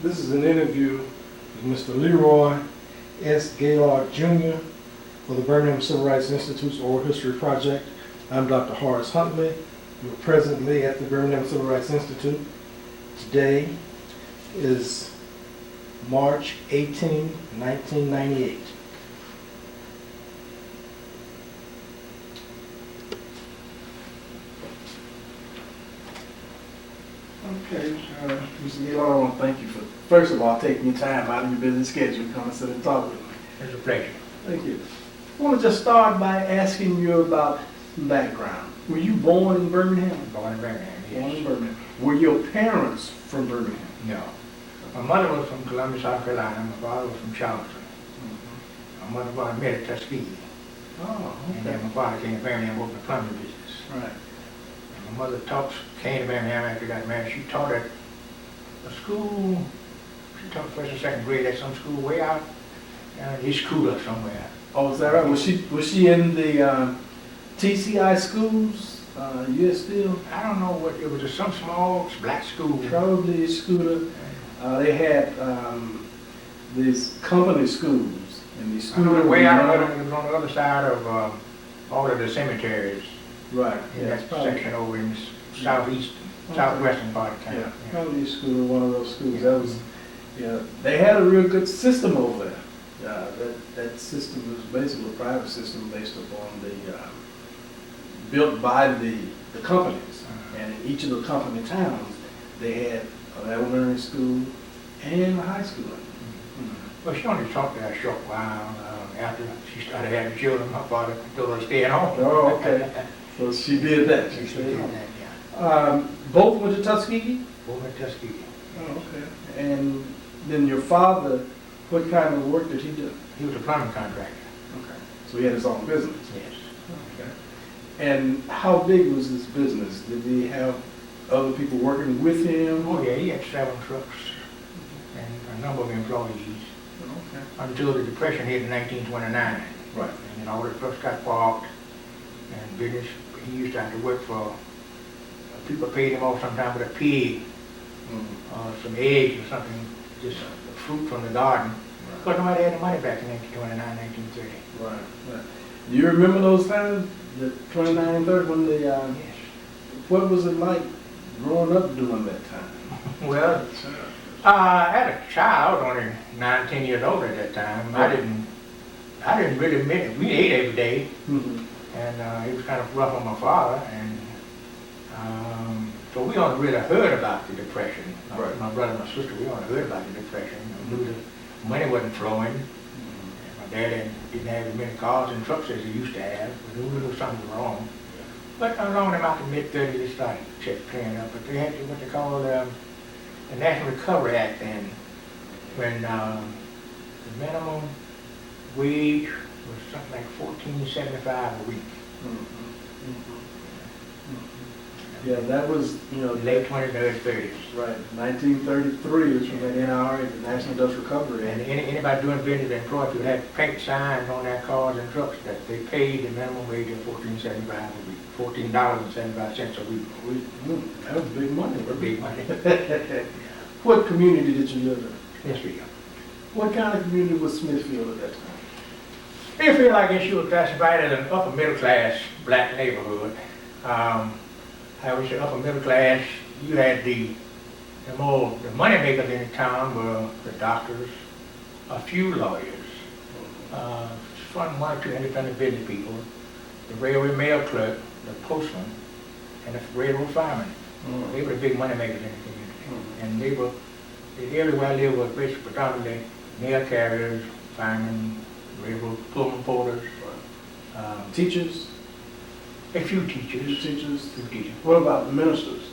This is an interview with Mr. Leroy S. Gaillard Jr. for the Birmingham Civil Rights Institute's Oral History Project. I'm Dr. Horace Huntley. We're presently at the Birmingham Civil Rights Institute. Today is March 18, 1998. Okay, Mr. Gaillard, I want to thank you for, first of all, taking your time out of your busy schedule to come and sit and talk with me. It's a pleasure. Thank you. I want to just start by asking you about some background. Were you born in Birmingham? Born in Birmingham, yes. Born in Birmingham. Were your parents from Birmingham? No. My mother was from Columbia, South Carolina. My father was from Charleston. My mother was met at Tuskegee. Oh, And okay. then my father came to Birmingham and opened a plumbing business. Right. And my mother came to Birmingham after she got married. She taught at a school. She taught first and second grade at some school way out in East Cooler somewhere. Oh, is that right? Was she in the TCI schools? U.S. still? I don't know what, it was just some small black school. Probably Scooter. They had these company schools in these I know Scooter. the way out of it was on the other side of all of the cemeteries. Right. In Yeah, that probably. section over in the southeast, southwestern part of town. Yeah, probably Scooter, one of those schools. That was, yeah. They had a real good system over there. That system was basically a private system based upon the built by the companies. And in each of the company towns, they had an elementary school and a high school. Well, she only taught there a short while. After she started having children, my father told her to stay at home. Oh, okay. So she did that. She stayed did home. that, yeah. Both went to Tuskegee? Over at Tuskegee. Oh, okay. And then your father, what kind of work did he do? He was a plumbing contractor. Okay. So he had his own business? Yes. Okay. And how big was his business? Did he have other people working with him? Oh, yeah, he had 7 trucks and a number of employees Okay. until the Depression hit in 1929. Right. And then all the trucks got parked and business. He used to have to work for, people paid him off sometimes with a pig or some eggs or something, just fruit from the garden. But nobody had the money back in 1929, 1930. Right. Right. Do you remember those times, the 29 and 30, when they, Yes. what was it like growing up during that time? Well, as a child, only 9, 10 years old at that time, I didn't really miss it. We ate every day, and it was kind of rough on my father, and so we only really heard about the Depression. Right. My brother and my sister, we only heard about the Depression. We knew the money wasn't flowing. My dad didn't have as many cars and trucks as he used to have. We knew something was wrong. But along about the mid-30s, it started clearing up. But they had what they call the National Recovery Act then, when the minimum wage was something like $14.75 a week. Yeah, that was, you know, Late 20s, early 30s. right, 1933 was from the NRA, the National Industrial Recovery And Act. anybody doing business employed would have paint signs on their cars and trucks that they paid the minimum wage of $14.75 a week, $14.75 a week. That was big money. Big money. What community did you live in? Smithfield. What kind of community was Smithfield at that time? Smithfield, I guess you would classify it as an upper middle class black neighborhood. I would say upper middle class. You had the money makers in the town were the doctors, a few lawyers, one or two independent business people, the railway mail clerk, the postman, and the railroad fireman. They were the big money makers in the community. And the area where I lived was basically predominantly mail carriers, firemen, railroad pullman porters, Teachers? a few teachers. Teachers? Few teachers. What about the ministers?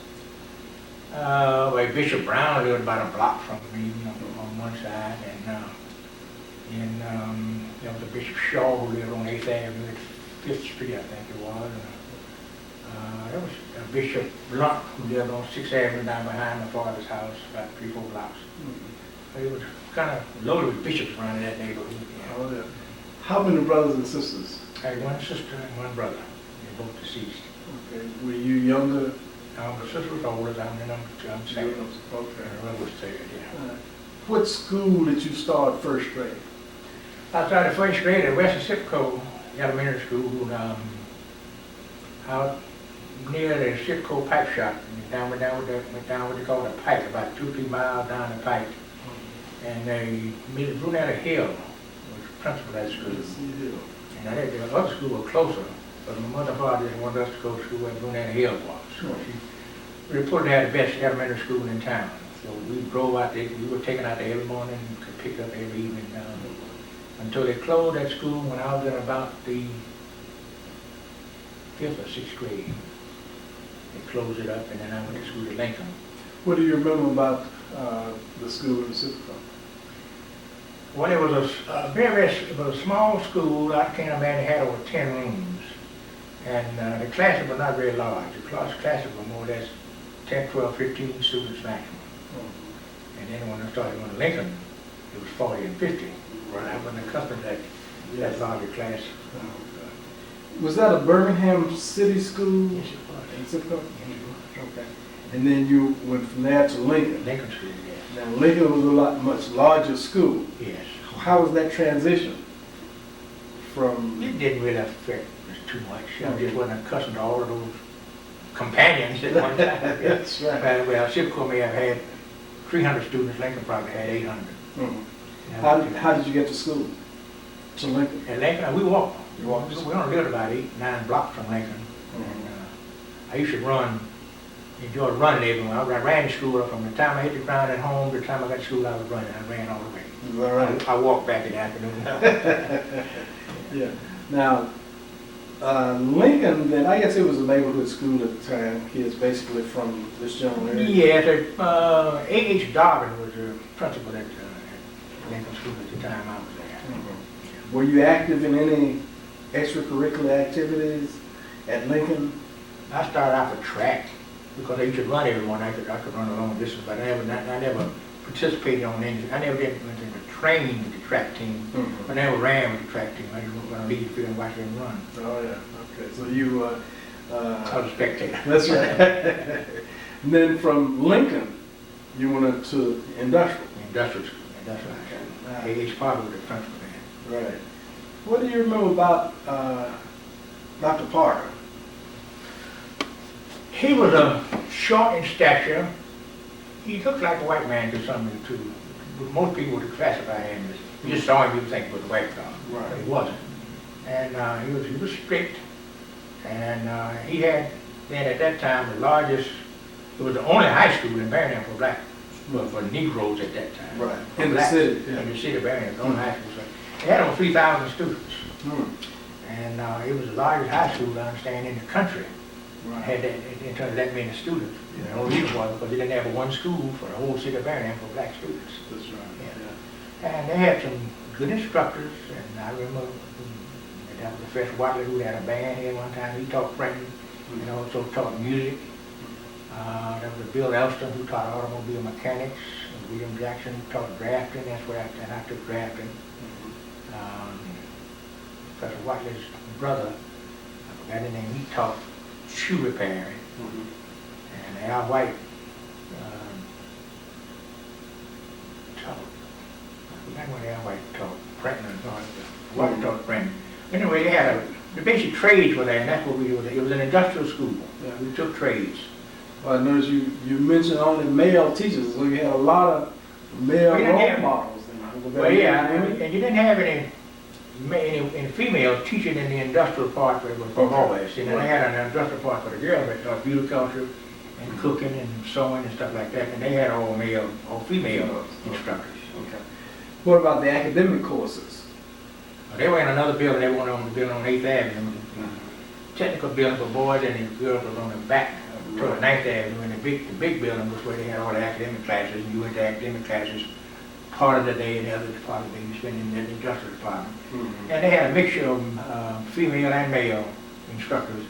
Well, Bishop Brown lived about a block from me on one side, and there was a Bishop Shaw who lived on 8th Avenue at 5th Street, I think it was. There was a Bishop Blunt who lived on 6th Avenue down behind my father's house, about 3-4 blocks. It was kind of loaded with bishops around in that neighborhood. Yeah. Oh, yeah. How many brothers and sisters? I had one sister and one brother. They're both deceased. Okay. Were you younger? My sister was older. I'm the number 2. I'm second. Okay. My brother was third, yeah. what school did you start first grade? I started first grade at West Sipco Elementary School, out near the Sipco pipe shop. Went down what they call the pike, about 2-3 miles down the pike. And they made it Brunetta Hill, was principal of that school. And I think the other school was closer, but my mother and father didn't want us to go to school where Brunetta Hill was. So we reported to have the best elementary school in town. So we drove out there, we were taken out there every morning, could pick up every evening. Until they closed that school when I was in about the 5th or 6th grade. They closed it up, and then I went to school at Lincoln. What do you remember about the school in Sipco? Well, it was it was a small school. I can't imagine it had over 10 rooms. And the classes were not very large. The classes were more or less 10, 12, 15 students maximum. And then when I started going to Lincoln, it was 40 and 50. Right. I wasn't accustomed to that larger class. Was that a Birmingham City school? Yes, it was. In Sipco? Yes, it was. Okay. And then you went from there to Lincoln. Lincoln School, yes. Now Lincoln was a much larger school. Yes. How was that transition from? It didn't really affect us too much. I just wasn't accustomed to all of those companions at one time. That's right. Well, Sipco may have had 300 students. Lincoln probably had 800. Mm-hmm. How did you get to school? To Lincoln? At Lincoln, we walked. You walked? We only lived about 8-9 blocks from Lincoln. Mm-hmm. And, I used to enjoyed running everywhere. I ran to school from the time I hit the ground at home to the time I got to school. I was running. I ran all the way. Is that right? I walked back in the afternoon. Yeah. Now, Lincoln, then I guess it was a neighborhood school at the time. Kids basically from this general area. Yeah, A.H. Darvin was the principal at Lincoln School at the time I was there. Mm-hmm. Were you active in any extracurricular activities at Lincoln? I started out with track because I used to run every morning. I could run a long distance, but I never participated on anything. I never went to train with the track team. Mm-hmm. I never ran with the track team. I just went on the lead field and watched them run. Oh yeah. Okay. So you. I was a spectator. That's right. And then from Lincoln, you went to industrial. Industrial school. Industrial. A.H. Parker was the principal there. Right. What do you remember about Dr. Parker? He was short in stature. He looked like a white man to some too. Most people would classify him as, you just saw him, you would think he was a white fellow. Right. But he wasn't. And he was strict. And he had, then at that time, the largest, it was the only high school in Birmingham for black, well, for Negroes at that time. Right. For In the blacks. city. Yeah. In the city of Birmingham, the only high school. So they had over 3,000 students. Hmm. And it was the largest high school, I understand, in the country. Right. Had that, in terms of that many students. And the only reason was because they didn't have one school for the whole city of Birmingham for black students. That's right. Yeah. And they had some good instructors, and I remember that was Professor Watley who had a band here one time. He taught French and also taught music. There was Bill Elston who taught automobile mechanics. And William Jackson taught drafting. That's where I took drafting. Professor Watley's brother, I forgot his name, he taught shoe repairing. And Al White taught, I forgot what Al White taught, printing. White taught printing. Anyway, they had the basic trades were there, and that's what we did. It was an industrial school. Yeah. We took trades. Well, I noticed you mentioned only male teachers, so you had a lot of male role models. Well, yeah, and you didn't have any female teaching in the industrial part for boys. You know, they had an industrial part for the girls that taught viticulture and cooking and sewing and stuff like that, and they had all female instructors. Okay. What about the academic courses? They were in another building. They were on the building on 8th Avenue. Technical building for boys, and the girls were on the back toward 9th Avenue. And the big building was where they had all the academic classes. And you went to academic classes part of the day, and the other part of the day you spent in the industrial department. Mm-hmm. And they had a mixture of female and male instructors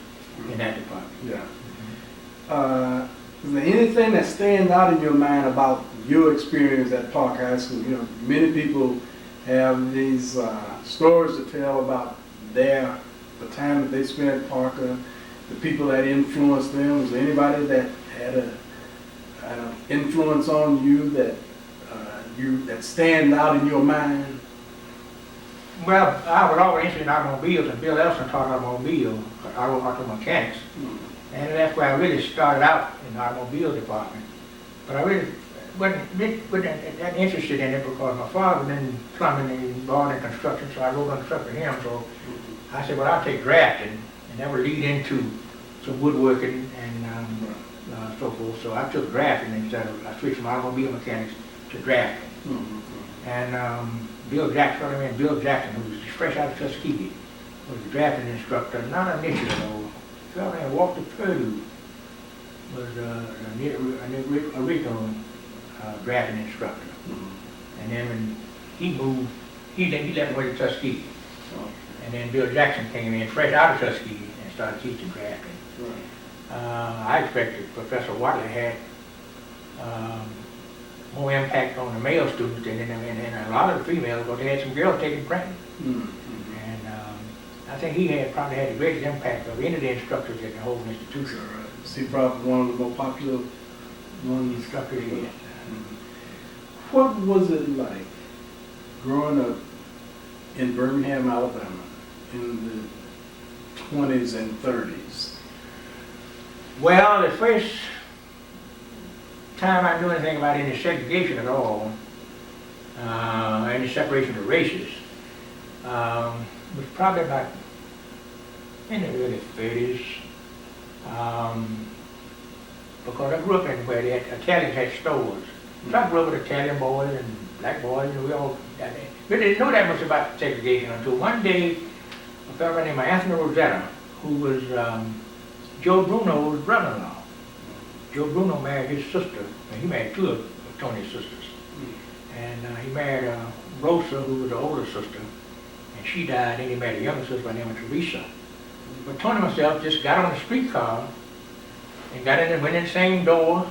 in that department. Yeah. Is there anything that stands out in your mind about your experience at Park High School? You know, many people have these stories to tell about the time that they spent at Parker, the people that influenced them. Was there anybody that had an influence on you that that stand out in your mind? Well, I was always interested in automobiles, and Bill Elson taught auto mechanics. And that's where I really started out in the automobile department. But I really wasn't that interested in it because my father was in plumbing and involved in construction, so I wrote on stuff for him. So I said, well, I'll take drafting, and that would lead into some woodworking and so forth. So I took drafting instead of, I switched from automobile mechanics to drafting. And Bill Jackson, Bill Jackson, who was fresh out of Tuskegee, was a drafting instructor, not an issue though. Fella named Walter Purdue was a original drafting instructor. And then when he moved, he left and went to Tuskegee. And then Bill Jackson came in fresh out of Tuskegee and started teaching drafting. I expected Professor Watley had more impact on the male students than a lot of the females, because they had some girls taking printing. And I think he probably had the greatest impact of any of the instructors at the whole institution. He probably one of the more popular Instructors he had. What was it like growing up in Birmingham, Alabama in the 20s and 30s? Well, the first time I knew anything about any segregation at all, any separation of races, was probably about in the early 30s. Because I grew up in where the Italians had stores. So I grew up with Italian boys and black boys, and we all really didn't know that much about segregation until one day a fellow named Anthony Rosetta, who was Joe Bruno's brother-in-law. Joe Bruno married his sister, and he married two of Tony's sisters. And he married Rosa, who was the older sister, and she died, and he married a younger sister by the name of Teresa. But Tony and myself just got on the streetcar and went in the same door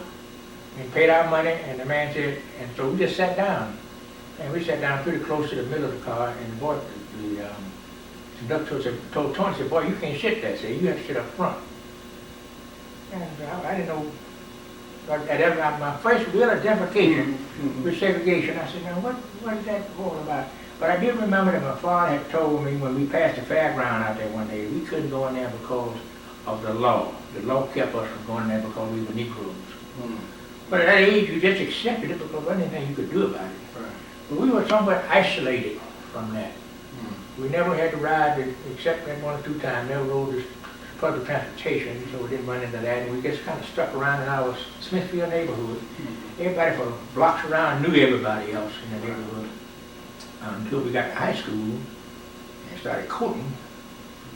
and paid our money, and the man said, and so we just sat down. And we sat down pretty close to the middle of the car, and the boy, the conductor told Tony, said, boy, you can't sit there, you have to sit up front. And I didn't know, but at my first real identification with segregation, I said, now what is that all about? But I did remember that my father had told me when we passed the fairground out there one day, we couldn't go in there because of the law. The law kept us from going there because we were Negroes. But at that age, you just accepted it because there wasn't anything you could do about it. But we were somewhat isolated from that. We never had to ride, except that one or two times, never rode this public transportation, so we didn't run into that. And we just kind of stuck around in our Smithfield neighborhood. Everybody for blocks around knew everybody else in the neighborhood. Until we got to high school and started courting,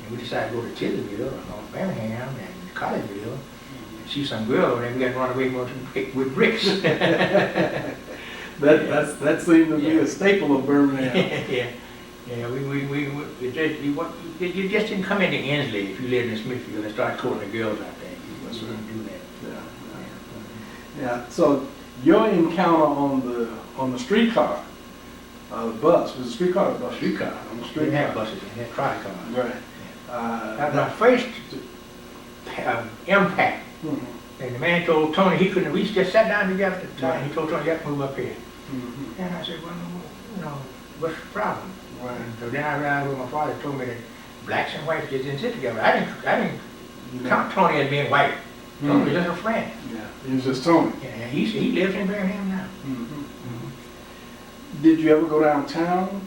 and we decided to go to Tiddlerville or North Birmingham and Collegeville and see some girl, and we got to run away with bricks. That seemed to be a staple of Birmingham. Yeah, you just didn't come into Inslee if you lived in Smithfield and start courting the girls out there. You wouldn't do that. Yeah. So your encounter on the streetcar. The bus, was it a streetcar or a bus? Streetcar. On the We streetcar. didn't have buses, we had trolley cars. Right. That was my first impact. And the man told Tony he couldn't, we just sat down together at the time. He told Tony, you have to move up here. And I said, well, what's the problem? Right. And so then I realized what my father told me, that blacks and whites just didn't sit together. I didn't count Tony as being white. Tony was just a friend. Yeah, he was just Tony. Yeah, he lives in Birmingham now. Did you ever go downtown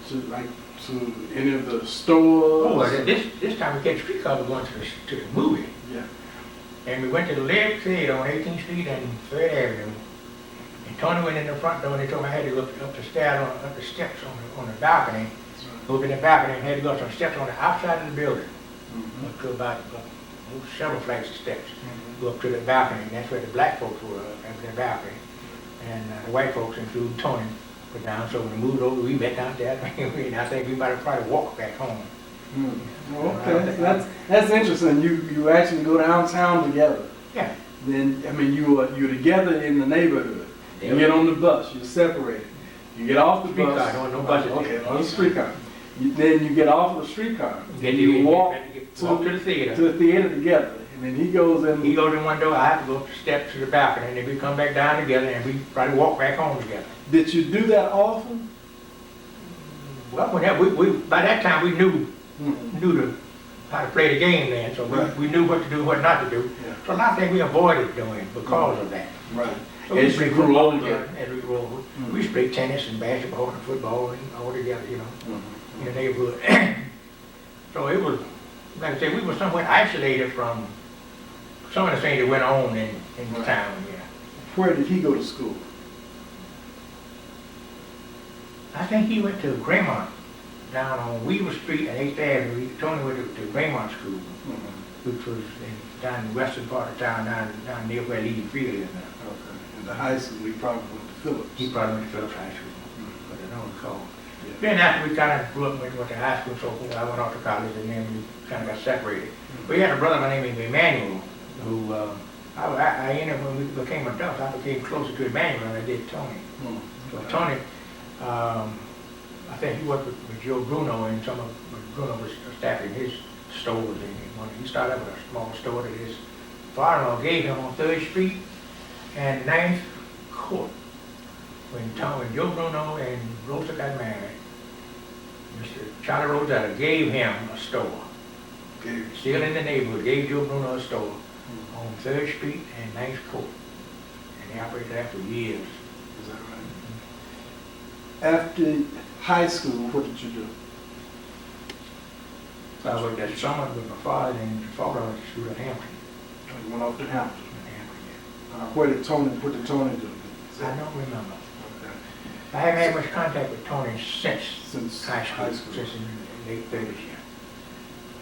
to any of the stores? Oh, well, this time we catch streetcar, we were going to the movie. Yeah. And we went to the Leroy Theater on 18th Street and 3rd Avenue. And Tony went in the front door and they told me I had to go up the steps on the balcony. Go up in the balcony and had to go up some steps on the outside of the building. Up to about several flights of steps. Go up to the balcony, and that's where the black folks were up in the balcony. And the white folks, including Tony, were down. So when we moved over, we met down there. And I think we might have probably walked back home. Okay, that's interesting. You actually go downtown together. Yeah. Then you're together in the neighborhood. You get on the bus. You're separated. You get off the bus. Streetcar, no buses. Okay, on the streetcar. Then you get off of the streetcar. You walk to the theater. to the theater together. And then he goes in. He goes in one door, I have to go up the steps to the balcony, and then we come back down together, and we probably walk back home together. Did you do that often? Well, by that time, we knew how to play the game then, so we knew what to do, what not to do. Yeah. So a lot of things we avoided doing because of that. Right. So we As you played grew football older. together, as we grew older. We used to play tennis and basketball and football and all together, you know, in the neighborhood. So it was, like I said, we were somewhat isolated from some of the things that went on in the town, yeah. Where did he go to school? I think he went to Graymont, down on Weaver Street and 8th Avenue. Tony went to Graymont School, which was down in the western part of town, down near where Lee Field is now. Okay. In the high school, we probably went to Phillips. He probably went to Phillips High School, but I don't recall. Then after we kind of grew up and went to high school, so I went off to college, and then we kind of got separated. We had a brother by the name of Emmanuel, who I ended up, when we became adults, I became closer to Emmanuel than I did Tony. So Tony, I think he worked with Joe Bruno, and some of Bruno was staffing his stores, and he started up with a small store that his father-in-law gave him on 3rd Street and 9th Court. When Joe Bruno and Rosa got married, Mr. Charlie Rosetta gave him a store. Still in the neighborhood, gave Joe Bruno a store on 3rd Street and 9th Court. And they operated that for years. Is that right? After high school, what did you do? So I worked that summer with my father, and my father went to school at Hampton. You went off to Hampton. Yeah. What did Tony do? I don't remember. Okay. I haven't had much contact with Tony since high school, school. since in the late 30s, yeah.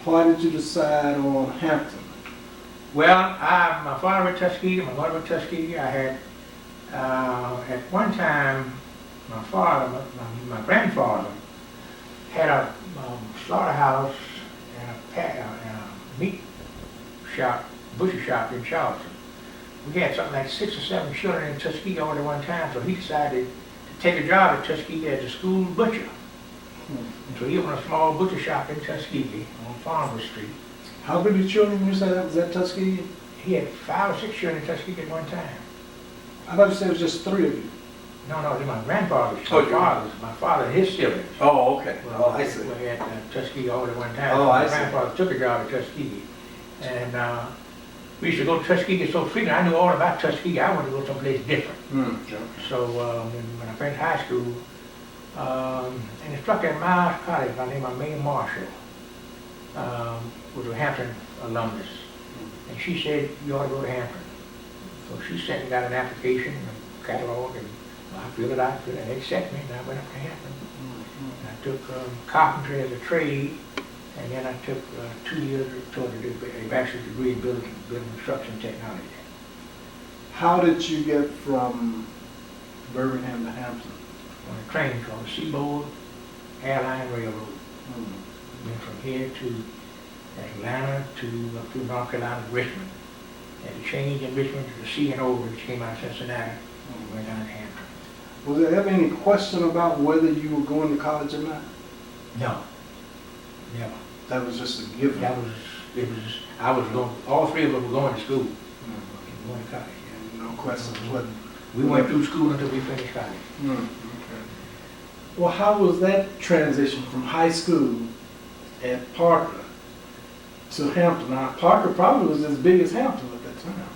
Why did you decide on Hampton? Well, my father went to Tuskegee, my mother went to Tuskegee. I had, at one time, my father, my grandfather, had a slaughterhouse and a meat shop, butcher shop in Charleston. We had something like 6 or 7 children in Tuskegee all at one time, so he decided to take a job at Tuskegee as a school butcher. And so he opened a small butcher shop in Tuskegee on Farmer Street. How many children you said that was at Tuskegee? He had 5 or 6 children in Tuskegee at one time. I thought you said it was just 3 of you. No, it was my grandfather's, Oh, my father and his siblings. Oh, okay. Well, we had Tuskegee all at one time. Oh, I My see. grandfather took a job at Tuskegee. And we used to go to Tuskegee so frequently. I knew all about Tuskegee. I wanted to go someplace different. Okay. So when I finished high school, an instructor at Miles College by the name of Burke Marshall was a Hampton alumnus. And she said, you ought to go to Hampton. So she sent and got an application, a catalog, and I filled it out, and they accepted me, and I went up to Hampton. And I took carpentry as a trade, and then I took 2 years toward a bachelor's degree in building construction technology. How did you get from Birmingham to Hampton? On a train called the Seaboard Airline Railroad. Went from here to Atlanta to up to North Carolina, Richmond. Had a change in Richmond to the C&O, which came out of Cincinnati, and went down to Hampton. Was there ever any question about whether you were going to college or not? No, never. That was just a given. I was going, all 3 of us were going to school, going to college. And no question what. We went through school until we finished college. Okay. Well, how was that transition from high school at Parker to Hampton? Now, Parker probably was as big as Hampton at that time.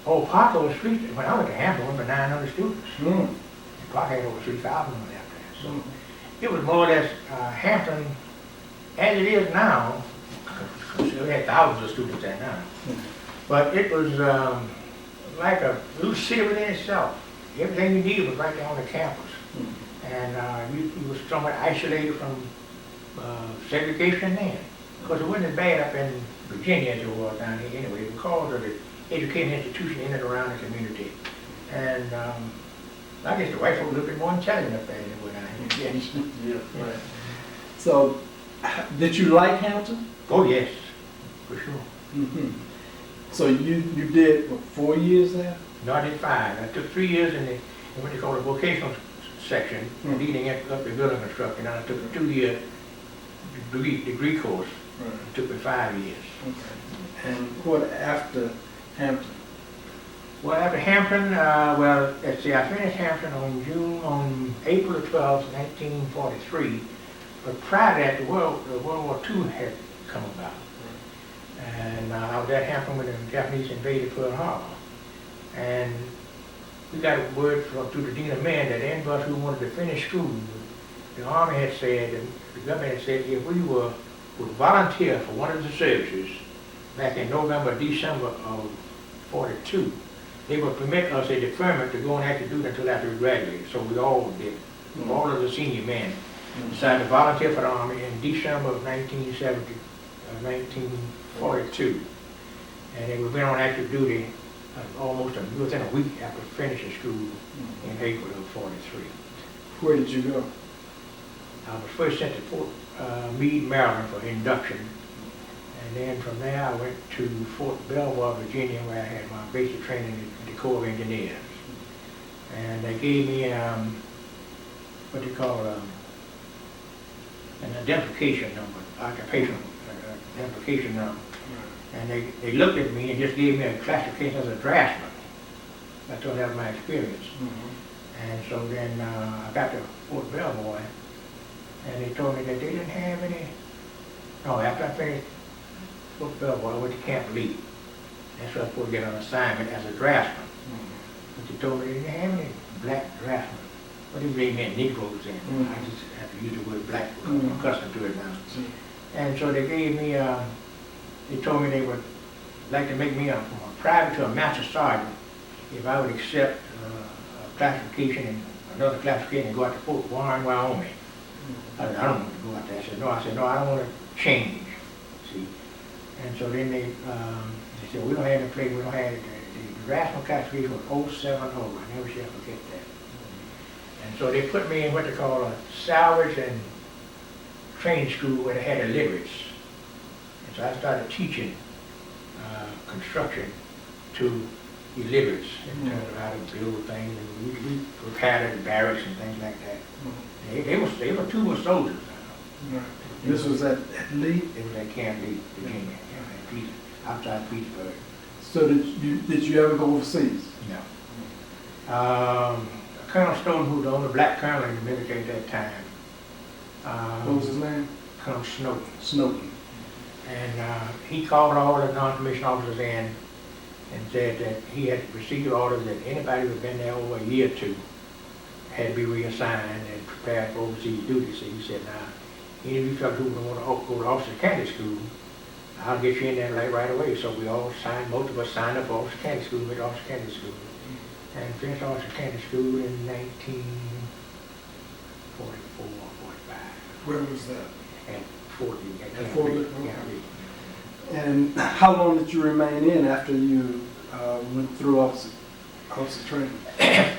Oh, Parker was when I went to Hampton, we were 900 students. Mm. And Parker had over 3,000 when I left there. So it was more or less Hampton, as it is now, because we had thousands of students there now. But it was like a little city within itself. Everything you needed was right there on the campus. And you were somewhat isolated from segregation then. Because it wasn't as bad up in Virginia as it was down here anyway, because of the educating institution in and around the community. And I guess the white folks were a little bit more intelligent up there than they were down here. Yes. Yeah, right. So, did you like Hampton? Oh, yes, for sure. Mm-hmm. So you did, what, 4 years there? No, I did 5. I took 3 years in what they call the vocational section, leading up to building construction. And I took a 2-year degree course Right. It took me 5 years. Okay. And what after Hampton? Well, after Hampton, well, let's see, I finished Hampton on April the 12th, 1943. But prior to that, the World War II had come about. And I was at Hampton when the Japanese invaded Pearl Harbor. And we got a word through the Dean of Men that any of us who wanted to finish school, the Army had said, and the government had said, if we would volunteer for one of the services back in November, December of 42, they would permit us a deferment to go and actually do it until after we graduated. So we all did. All of the senior men decided to volunteer for the Army in December of 1942. And they went on active duty almost within a week after finishing school in April of 43. Where did you go? I was first sent to Fort Meade, Maryland for induction. And then from there I went to Fort Belvoir, Virginia, where I had my basic training at the Corps of Engineers. And they gave me what they call an identification number, occupational identification number. And they looked at me and just gave me a classification as a draftsman. I thought that was my experience. And so then I got to Fort Belvoir, and they told me that they didn't have any. No, after I finished Fort Belvoir, I went to Camp Lee. That's where I was supposed to get an assignment as a draftsman. But they told me they didn't have any black draftsmen. What if they meant Negroes then? I just have to use the word black. I'm accustomed to it now. And so they gave me, they told me they would like to make me from a private to a master sergeant if I would accept a classification and another classification and go out to Fort Warren, Wyoming. I said, I don't want to go out there. I said, no, I don't want to change. See? And so then they said, we don't have the play, we don't have it. The draftsman classification was 070. I never shall forget that. And so they put me in what they call a salvage and training school where they had illiterates. And so I started teaching construction to illiterates in terms of how to build things. And we patterned barracks and things like that. They were two more soldiers. This was at Lee? It was at Camp Lee, Virginia, outside Petersburg. So did you ever go overseas? No. Colonel Stone, who was the only black colonel in the military at that time. What was his name? Colonel Snowden. Snowden. And he called all the non-commissioned officers in and said that he had received orders that anybody who had been there over a year or two had to be reassigned and prepared for overseas duty. So he said, now, any of you fellas who want to go to officer candidate school, I'll get you in there right away. So we all signed, most of us signed up for officer candidate school, went to officer candidate school. And finished officer candidate school in 1944 or 45. Where was that? At Fort Lee. At Fort Lee? Camp Lee. And how long did you remain in after you went through officer training? Well,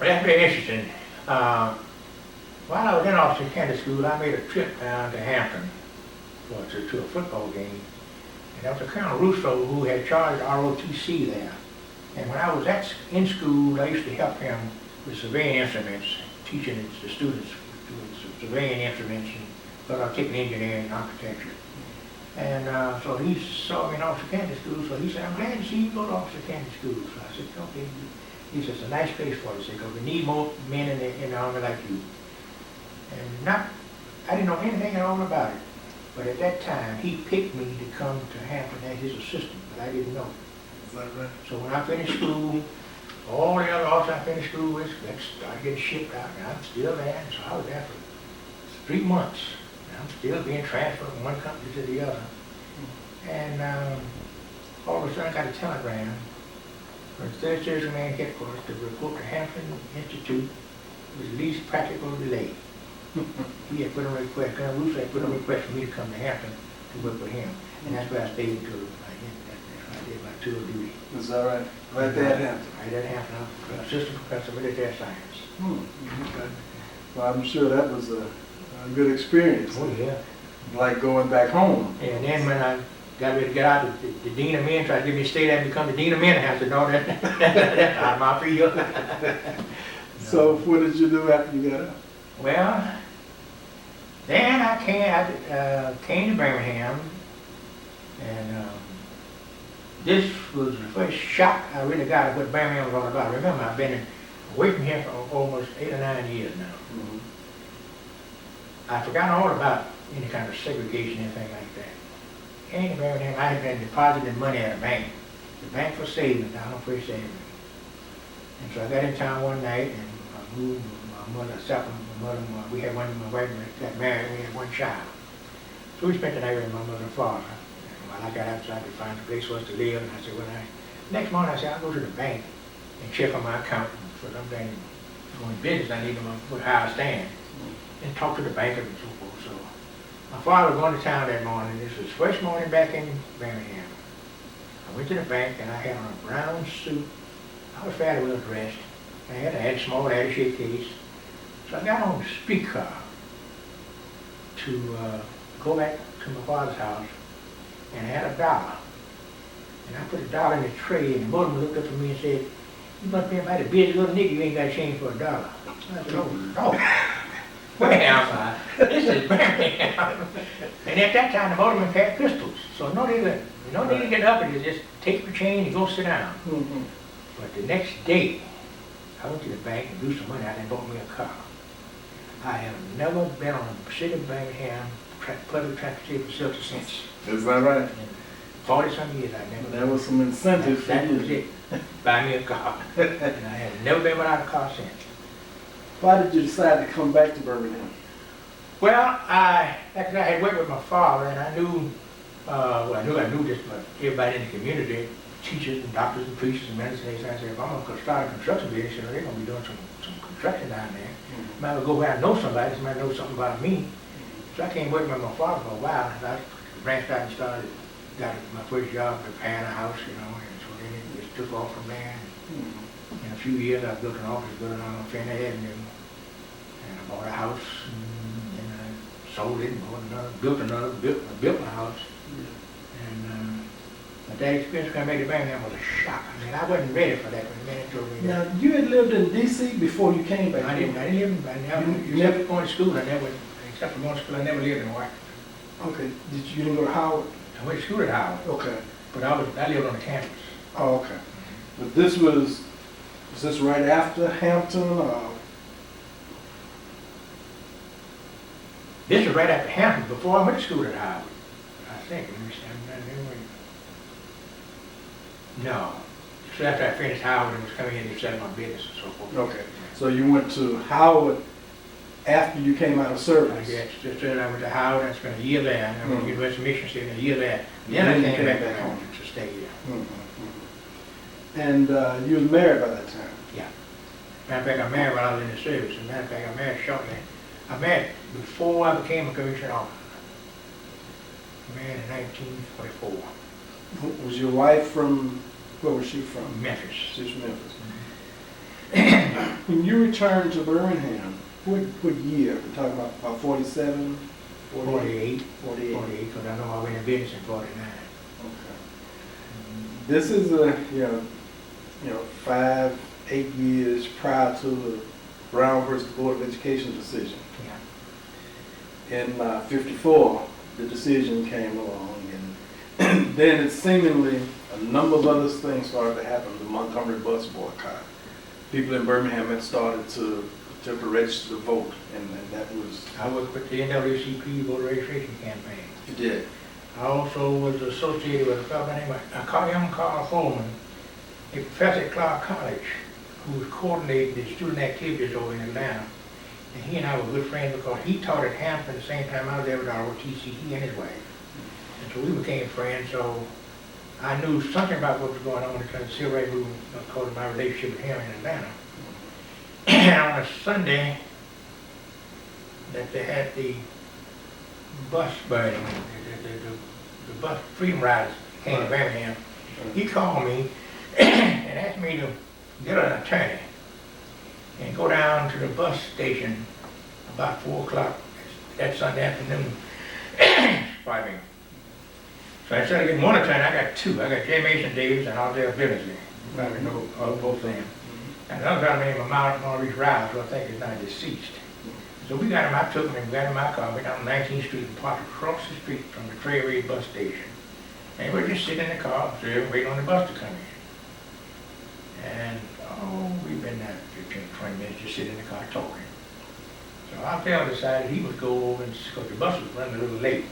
that's very interesting. While I was in officer candidate school, I made a trip down to Hampton to a football game. And that was a Colonel Russo who had charged ROTC there. And when I was in school, I used to help him with surveying instruments, teaching the students surveying instruments, but I was taking engineering and architecture. And so he saw me in officer candidate school, so he said, I'm glad to see you go to officer candidate school. So I said, okay. He said, it's a nice place for you, because we need more men in the Army like you. And I didn't know anything at all about it. But at that time, he picked me to come to Hampton as his assistant, but I didn't know. Is that right? So when I finished school, all the other officers I finished school with, started getting shipped out, and I'm still there. And so I was there for 3 months. And I'm still being transferred from one company to the other. And all of a sudden I got a telegram from the 3rd Surgery Command Headquarters to report to Hampton Institute with the least practical delay. He had put on a request, Colonel Russo had put on a request for me to come to Hampton to work with him. And that's where I stayed until I did my tour of duty. Is that right? Right there at Hampton? Right there at Hampton. I'm assistant professor of military science. Okay. Well, I'm sure that was a good experience. Oh, yeah. Like going back home. And then when I got ready to get out, the dean of men tried to get me to stay there and become the dean of men. I said, no, that's out of my field. So what did you do after you got out? Well, then I came to Birmingham, And this was the first shock I really got of what Birmingham was all about. Remember, I've been away from here for almost 8 or 9 years now. Mhm. I forgot all about any kind of segregation, anything like that. And in Birmingham, I had been depositing money at a bank, the bank for savings, down on First Avenue. And so I got in town one night and I moved my mother, we had one, my wife got married, we had one child. So we spent the night with my mother and father. And while I got outside to find a place for us to live, and I said, next morning I said, I'll go to the bank and check on my account for something, doing business I need to know how I stand, and talk to the banker and so forth. So my father was going to town that morning. This was first morning back in Birmingham. I went to the bank and I had on a brown suit. I was fairly well dressed. I had a small attaché case. So I got on the streetcar to go back to my father's house, and I had $1. And I put $1 in the tray, and the motorman looked up at me and said, "You must be about a busy little nigga, you ain't got change for $1. I said, "Oh, no. Where am I? This is Birmingham." And at that time, the motorman had pistols. So no need to get up and just take your change and go sit down. Mhm. But the next day, I went to the bank and drew some money out and bought me a car. I have never been on the city of Birmingham public transportation facility since. Is that right? In 40-some years, I never. There was some incentive for That was you. it. Buy me a car. And I have never been without a car since. Why did you decide to come back to Birmingham? Well, actually, I had worked with my father, and I knew just about everybody in the community, teachers and doctors and preachers and ministers. And I said, if I'm going to start a construction business, they're going to be doing some construction down there. Might as well go where I know somebody, somebody knows something about me. So I came working with my father for a while, and I branched out and got my first job repairing a house, and so then it just took off from there. In a few years, I built an office building on Fenner Avenue, and I bought a house, and I sold it, and built a house. And but that experience coming back to Birmingham was a shock. I mean, I wasn't ready for that when the man told me that. Now, you had lived in D.C. before you came back. I didn't live in, You never going to school, except for going to school, I never lived in Washington. Okay. You didn't go to Howard? I went to school at Howard, Okay. but I lived on the campus. Oh, okay. But was this right after Hampton or? This was right after Hampton, before I went to school at Howard, I think. Let me see, no. So after I finished Howard, I was coming in to set up my business and so forth. Okay. So you went to Howard after you came out of service? I went to Howard, I spent a year there, and I went to University of Michigan State, a year there. Then I came back home to stay here. And you was married by that time? Yeah. Matter of fact, I married while I was in the service. As a matter of fact, I married shortly. I married before I became a commissioned officer. I married in 1944. Was your wife from, where was she from? Memphis. She's from Memphis. When you returned to Birmingham, what year? We're talking about 47? 48. 48. 48, because I know I went in business in 49. Okay. This is 5-8 years prior to the Brown versus Board of Education decision. Yeah. In 54, the decision came along, and then it seemingly a number of other things started to happen. The Montgomery bus boycott. People in Birmingham had started to register to vote, and that was. I worked with the NAACP voter registration campaign. You did. I also was associated with a fellow named young Carl Holman, a professor at Clark College, who was coordinating the student activities over in Atlanta. And he and I were good friends because he taught at Hampton at the same time I was there with ROTC, he and his wife. And so we became friends, so I knew something about what was going on because the civil rights movement because of my relationship with him in Atlanta. And on a Sunday that they had the bus burning, the bus freedom riders came to Birmingham, he called me and asked me to get an attorney and go down to the bus station about 4 o'clock that Sunday afternoon. Pardon me. So instead of getting one attorney, I got 2. I got J. Mason Davis and Aldale Billingsley. You probably know both of them. And another guy named Maurice Riles, who I think is now deceased. So we got him, I took him and got him in my car, went down 19th Street and parked across the street from the Trailway bus station. And we're just sitting in the car, waiting on the bus to come in. And, we've been there 15, 20 minutes, just sitting in the car talking. So our fellow decided he would go over, because the bus was running a little late.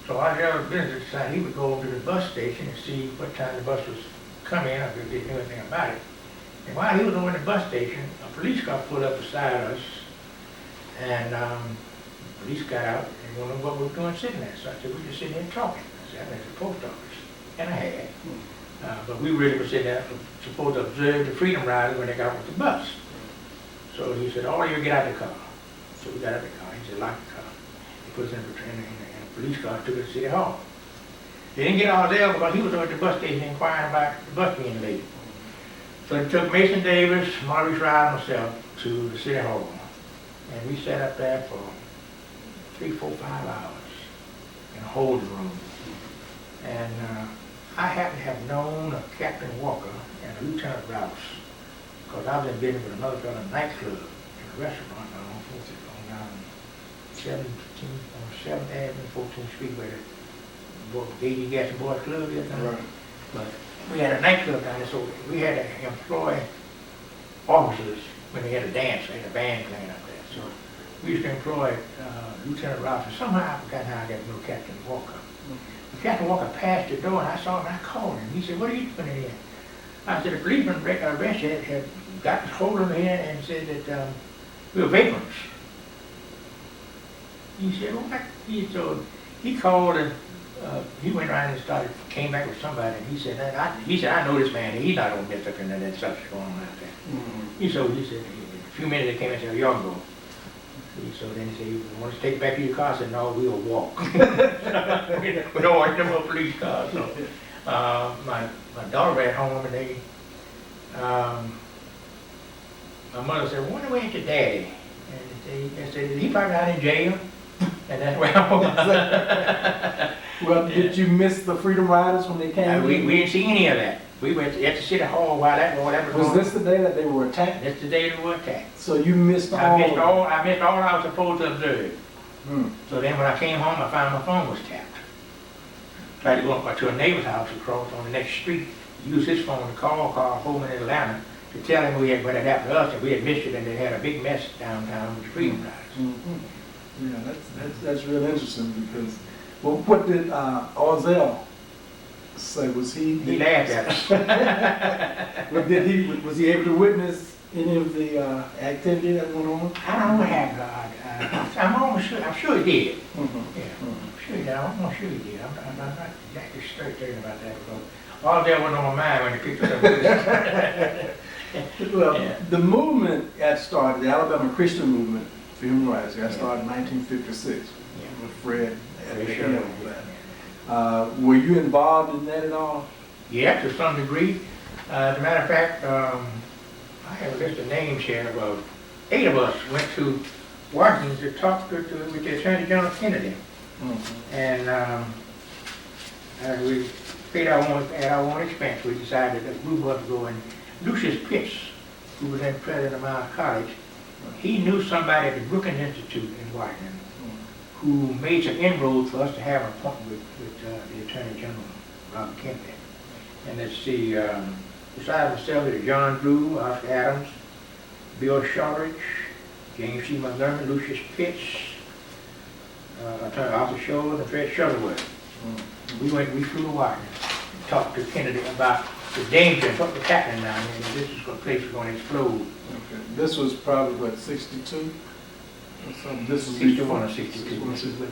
So our fellow business decided he would go over to the bus station and see what time the bus was coming, or if they knew anything about it. And while he was over at the bus station, a police car pulled up beside us, and the police got out and wanted to know what we were doing sitting there. So I said, we're just sitting there talking. I said, I'm at the post office. And I had. But we really were sitting there supposed to observe the Freedom Riders when they got with the bus. So he said, all of you get out of the car. So we got out of the car. He said, lock the car. He put us in a police car and took us to City Hall. They didn't get all there because he was over at the bus station inquiring about the bus being late. So they took Mason Davis, Maurice Ride, and myself to the City Hall. And we sat up there for 3, 4, 5 hours in a holding room. And I happen to have known a Captain Walker and a Lieutenant Rouse, because I was in business with another fellow in a nightclub in a restaurant on 7th Avenue, 14th Street, where the Gaillard Gas and Boys Club is now. Right. But we had a nightclub down there, so we had to employ officers when they had a dance, they had a band playing up there. So we used to employ Lieutenant Rouse, and somehow I forgot how I got to know Captain Walker. Captain Walker passed the door, and I saw him, and I called him. He said, what are you doing in here? I said, the policeman arrested had got hold of me and said that we were vagrants. He said, what? He called, and he went around and came back with somebody, and he said, I know this man, he's not going to mess up in that stuff that's going on out there. Mm-hmm. He said, a few minutes they came and said, y'all can go. So then he said, you want to take it back to your car? I said, no, we'll walk. We don't want no more police cars. So my daughter was at home, and my mother said, well, when went to Daddy? And they said, he probably out in jail. And that's where I was. Well, did you miss the Freedom Riders when they came? We didn't see any of that. We went at the City Hall while that was Was going. this the day that they were attacked? That's the day they were attacked. So you missed all. I missed all I was supposed to observe. Hmm. So then when I came home, I found my phone was tapped. Tried to go up to a neighbor's house across on the next street, use his phone to call Carl Holman in Atlanta to tell him what had happened to us, and we had missed it, and they had a big mess downtown with the Freedom Riders. Mm-hmm. Yeah, that's real interesting because, well, what did Ozell say? Was he? He laughed at us. But was he able to witness any of the activity that went on? I don't know what happened. I'm sure he did. Mm-hmm. Yeah, I'm sure he did. I'm sure he did. I'm not exactly straight about that because all that went on my mind when they picked us up. Well, Yeah. the movement got started, the Alabama Christian movement for human rights got started in 1956 with Fred at the head of that. Were you involved in that at all? Yeah, to some degree. As a matter of fact, I have a list of names here. Well, 8 of us went to Washington to talk with the Attorney General Kennedy. Mm-hmm. And we paid at our own expense. We decided that we were to go, and Lucius Pitts, who was then president of our college, he knew somebody at the Brookings Institute in Washington who made some inroads for us to have an appointment with the Attorney General, Robert Kennedy. And let's see, besides myself, there's John Drew, Oscar Adams, Bill Shortridge, James C. Montgomery, Lucius Pitts, Attorney Arthur Scholes, and Fred Shuttlesworth. We flew to Washington and talked to Kennedy about the danger and what was happening down here, and this is a place was going to explode. Okay. This was probably, what, 62? This was 61 or 62.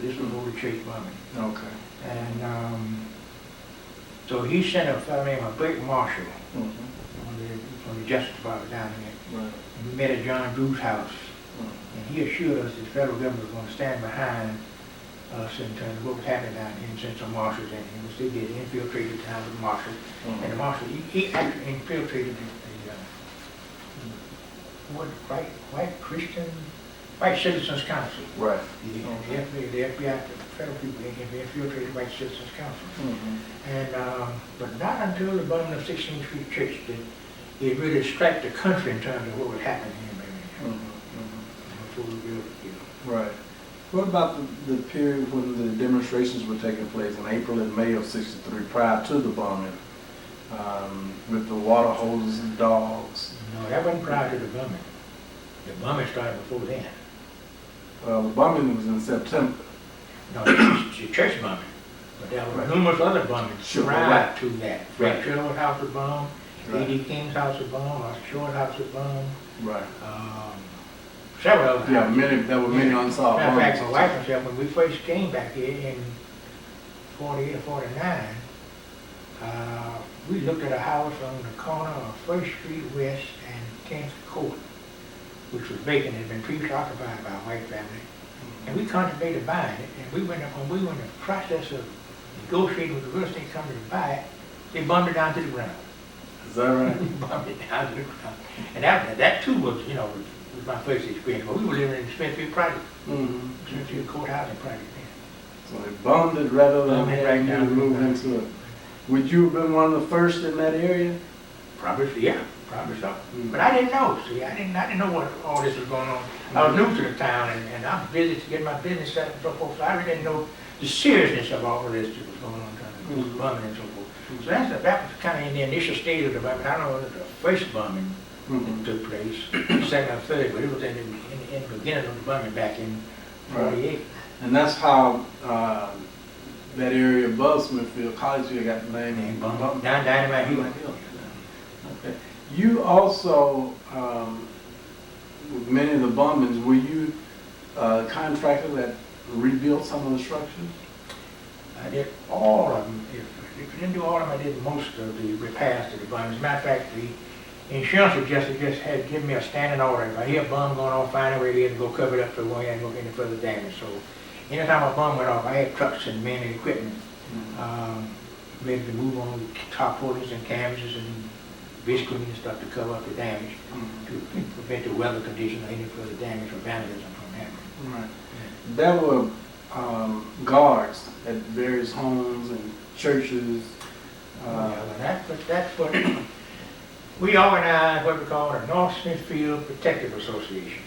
This was over Chase bombing. Okay. And so he sent a fellow named Burke Marshall Mm-hmm. from the Justice Department down here. Right. And we met at John Drew's house. Mm-hmm. And he assured us that the federal government was going to stand behind us in terms of what was happening down here and send some marshals in. And they did, infiltrated the town with the marshal. Mm-hmm. And the marshal, he actually infiltrated White Citizens Council. Right. The FBI, the federal people, they infiltrated White Citizens Council. Mm-hmm. And, but not until the bombing of 16th Street Church did it really strike the country in terms of what was happening in Birmingham. Mm-hmm. Before we built it. Right. What about the period when the demonstrations were taking place in April and May of '63, prior to the bombing, with the water hoses and dogs? No, that wasn't prior to the bombing. The bombing started before then. The bombing was in September. No, the church bombing. But there were numerous other bombings Sure, prior right. to that. Right. Frank Sherwood's house was bombed, Right. A.D. King's house was bombed, Arthur Short's house was bombed, Right. several other Yeah, houses. there were many unsolved Matter of fact, my bombings. wife and myself, when we first came back here in 48 or 49, we looked at a house on the corner of First Street West and 10th Court, which was vacant and had been previously occupied by a white family. And we contemplated buying it, and when we were in the process of negotiating with the real estate company to buy it, they bombed it down to the ground. Is that right? Bombed it down to the ground. And that too was, was my first experience. But we were living in the Smithfield project, Mm-hmm. Smithfield Courthousing project then. So they bombed it rather than Bombed it right having you to down. move into it. Would you have been one of the first in that area? Probably, yeah, probably so. Mm. But I didn't know, see, I didn't know what all this was going on. I was new to the town, and I was busy to get my business set up and so forth, so I really didn't know the seriousness of all of this that was going on, Mhm. bombing and so forth. So that was kind of in the initial stage of the bombing. I don't know if the first bombing Mhm. took place, second or third, but it was in the beginning of the bombing back in 48. And that's how that area above Smithfield, Collegeville got the name. And bombed down Dynamite Hill. Okay. You also, with many of the bombings, were you contractor that rebuilt some of the structures? I did all of them. If I didn't do all of them, I did most of the repairs to the bombs. As a matter of fact, the insurance adjuster just had given me a standing order. If I hear a bomb going off, find a way to go cover it up so we ain't going to get any further damage. So anytime a bomb went off, I had trucks and men and equipment ready to move on tarpaulins and canvases and viscreen and stuff to cover up the damage, to prevent the weather condition or any further damage or vandalism from happening. Right. There were guards at various homes and churches. That's what we organized, what we call the North Smithfield Protective Association.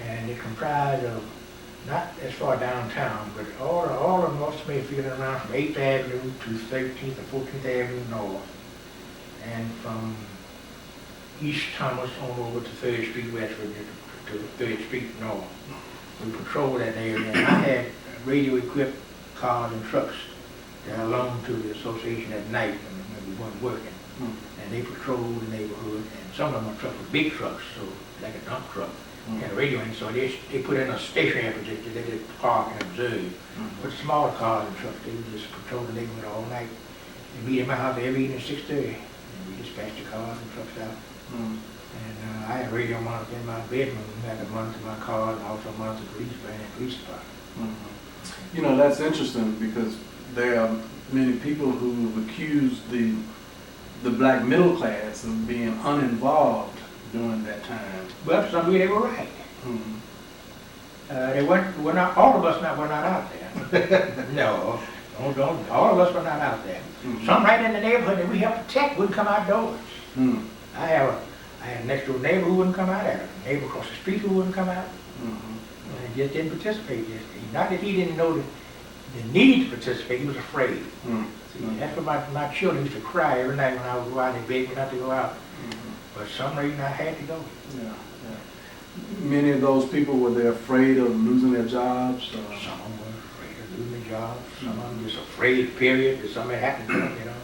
And it comprised of, not as far downtown, but all of North Smithfield and around from 8th Avenue to 13th and 14th Avenue North. And from East Thomas on over to 3rd Street westward to 3rd Street north. We patrolled that area, and I had radio-equipped cars and trucks that belonged to the association at night when we weren't working. And they patrolled the neighborhood, and some of them trucks were big trucks, so like a dump truck, had a radio in it, so they put in a stationary position, they could park and observe. But smaller cars and trucks, they would just patrol the neighborhood all night. They meet at my house every evening at 6:30, and we dispatched the cars and trucks out. And I had a radio monitor in my bedroom. I could monitor my cars and also monitor the police department. You know, that's interesting because there are many people who have accused the black middle class of being uninvolved during that time. But some of they were right. They were not, all of us were not out there. No, don't, all of us were not out there. Some right in the neighborhood that we helped protect wouldn't come outdoors. I had a next door neighbor who wouldn't come out, I had a neighbor across the street who wouldn't come out. And he just didn't participate. Not that he didn't know the need to participate, he was afraid. See, that's what my children used to cry every night when I would go out and they begged me not to go out. But for some reason I had to go. Yeah. Many of those people, were they afraid of losing their jobs? Some of them were afraid of losing their jobs. Some of them just afraid, period, that something had happened to them,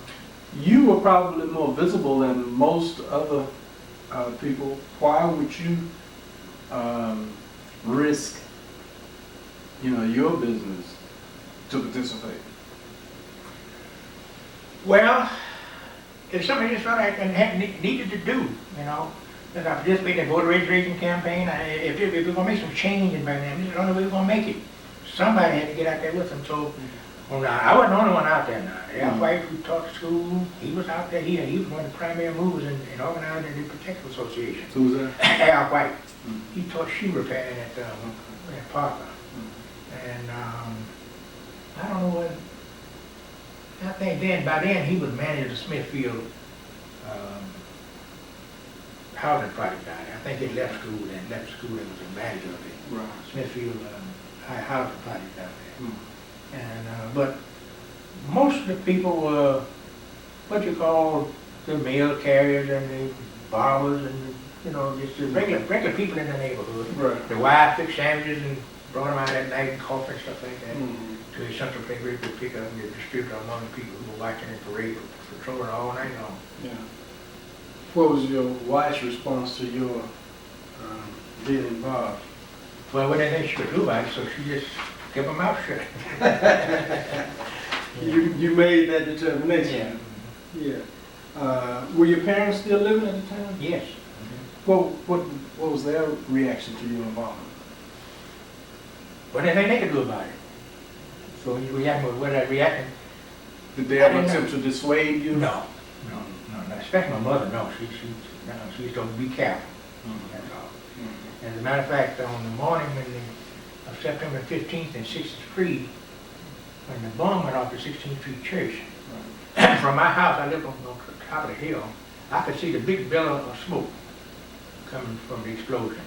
You were probably more visible than most other people. Why would you risk, your business to participate? Well, it's something just what I needed to do, As I participated in the voter registration campaign, if we're going to make some change in Birmingham, this is the only way we're going to make it. Somebody had to get out there with them. So, I wasn't the only one out there now. Al White, who taught school, he was out there. He was one of the primary movers in organizing the Protective Association. Who was that? Al White. He taught shoe repairing at Parker. And I don't know what, I think by then he was manager of Smithfield housing project down there. I think he left school and was a manager of it. Right. Smithfield High Housing Project down there. Mm. And, but most of the people were what you call the mail carriers and the barbers and, you know, just the regular people in the neighborhood. Right. The wives fixed sandwiches and brought them out at night and coffee and stuff like that. Mm. To a central place where you could pick up and distribute among the people who were watching the parade, patrolling all night long. Yeah. What was your wife's response to your being involved? Well, what did she could do about it, so she just kept her mouth shut. You made that determination? Yeah. Were your parents still living at the time? Yes. What was their reaction to your involvement? What did they could do about it? So when you react with what I reacted, Did they ever attempt to dissuade you? no, especially my mother, no, she used to be careful, that's all. As a matter of fact, on the morning of September 15th and 63, when the bomb went off the 16th Street Church, from my house, I lived on the top of the hill, I could see the big billow of smoke coming from the explosion.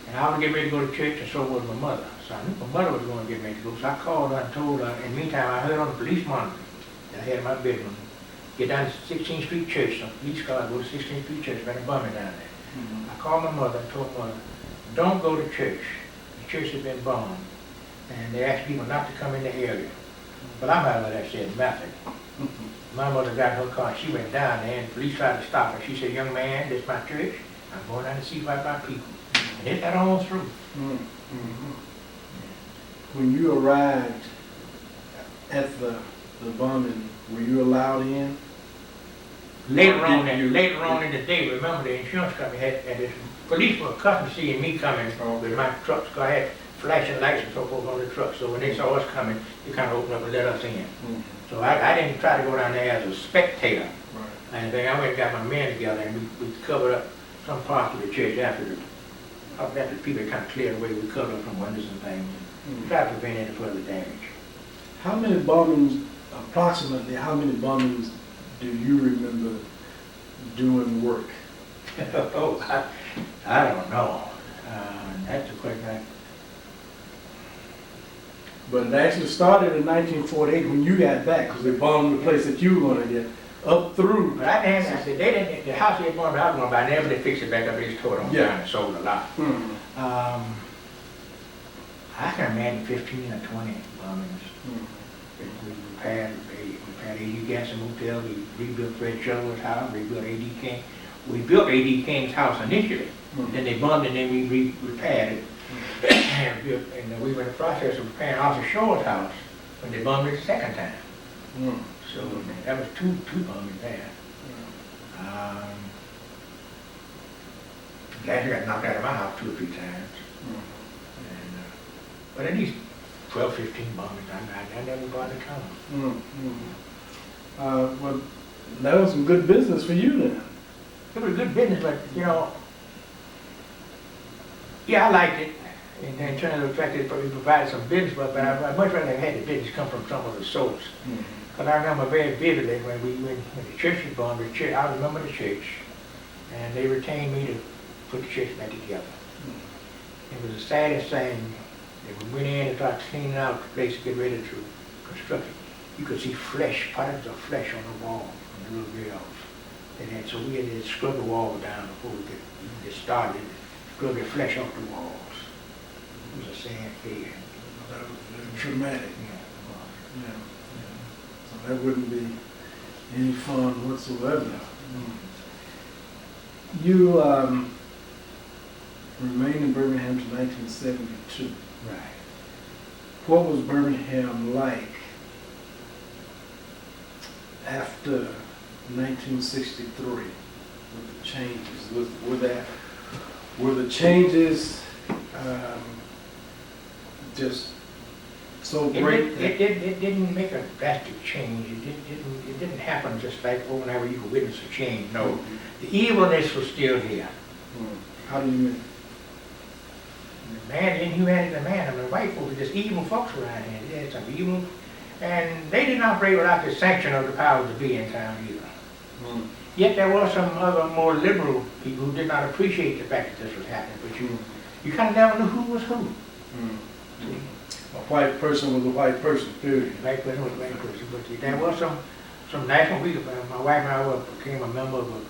And I was getting ready to go to church, and so was my mother. So I knew my mother was going to get ready to go. So I called her and told her. In the meantime, I heard on the police monitor that I had in my bedroom, get down to 16th Street Church. Some police cars go to 16th Street Church, got a bombing down there. I called my mother and told mother, don't go to church. The church has been bombed. And they asked people not to come in the area. But I'm out of that said nothing. My mother got in her car, she went down there, and the police tried to stop her. She said, young man, this is my church. I'm going down to see about my people. And it got on through. When you arrived at the bombing, were you allowed in? Later on in the day, remember the insurance company had this, police were accustomed to seeing me coming with my trucks, because I had flashing lights and so forth on the truck. So when they saw us coming, they kind of opened up and let us in. So I didn't try to go down there as a spectator. And then I went and got my men together, and we covered up some parts of the church after the people kind of cleared away. We covered up some windows and things. We tried to prevent any further damage. How many bombings, approximately, how many bombings do you remember doing work? Oh, I don't know. That's a question. But it actually started in 1948 when you got back, because they bombed the place that you were going to get up through. But I said, they didn't, the house they bombed, I was going to buy, never they fixed it back up, they just tore it on down and sold a lot. I can imagine 15 or 20 bombings. We repaired A.D. Gaston Motel, we rebuilt Fred Shuttlesworth's house, rebuilt A.D. King. We built A.D. King's house initially, then they bombed it, and then we repaired it. And we were in the process of repairing Arthur Shore's house when they bombed it the second time. So that was two bombings there. Last got knocked out of my house 2 or 3 times. But at least 12, 15 bombings, I never bothered counting. Well, that was some good business for you then. It was good business, but, you know, yeah, I liked it. In terms of the fact that it provided some business, but I'd much rather have had the business come from some other source. Because I remember very vividly when the church was bombed, I remember the church, and they retained me to put the church back together. It was the saddest thing. When we went in and started cleaning out the place to get ready to construct it, you could see flesh, particles of flesh on the wall, on the little rails. So we had to scrub the wall down before we could even get started, scrub the flesh off the walls. It was a sad figure. That was very traumatic. Yeah. So that wouldn't be any fun whatsoever. You remained in Birmingham to 1972. Right. What was Birmingham like after 1963 with the changes? Were the changes just so great? It didn't make a drastic change. It didn't happen just like overnight where you could witness a change. No, the evilness was still here. How do you mean? The man, the inhumanity of the man. I mean, the white folks were just evil folks around here. They had some evil, and they didn't operate without the sanction of the powers that be in town either. Yet there were some other more liberal people who did not appreciate the fact that this was happening. But you kind of never knew who was who. A white person was a white person, period. Black person was a black person, but there was some national week. My wife and I became a member of a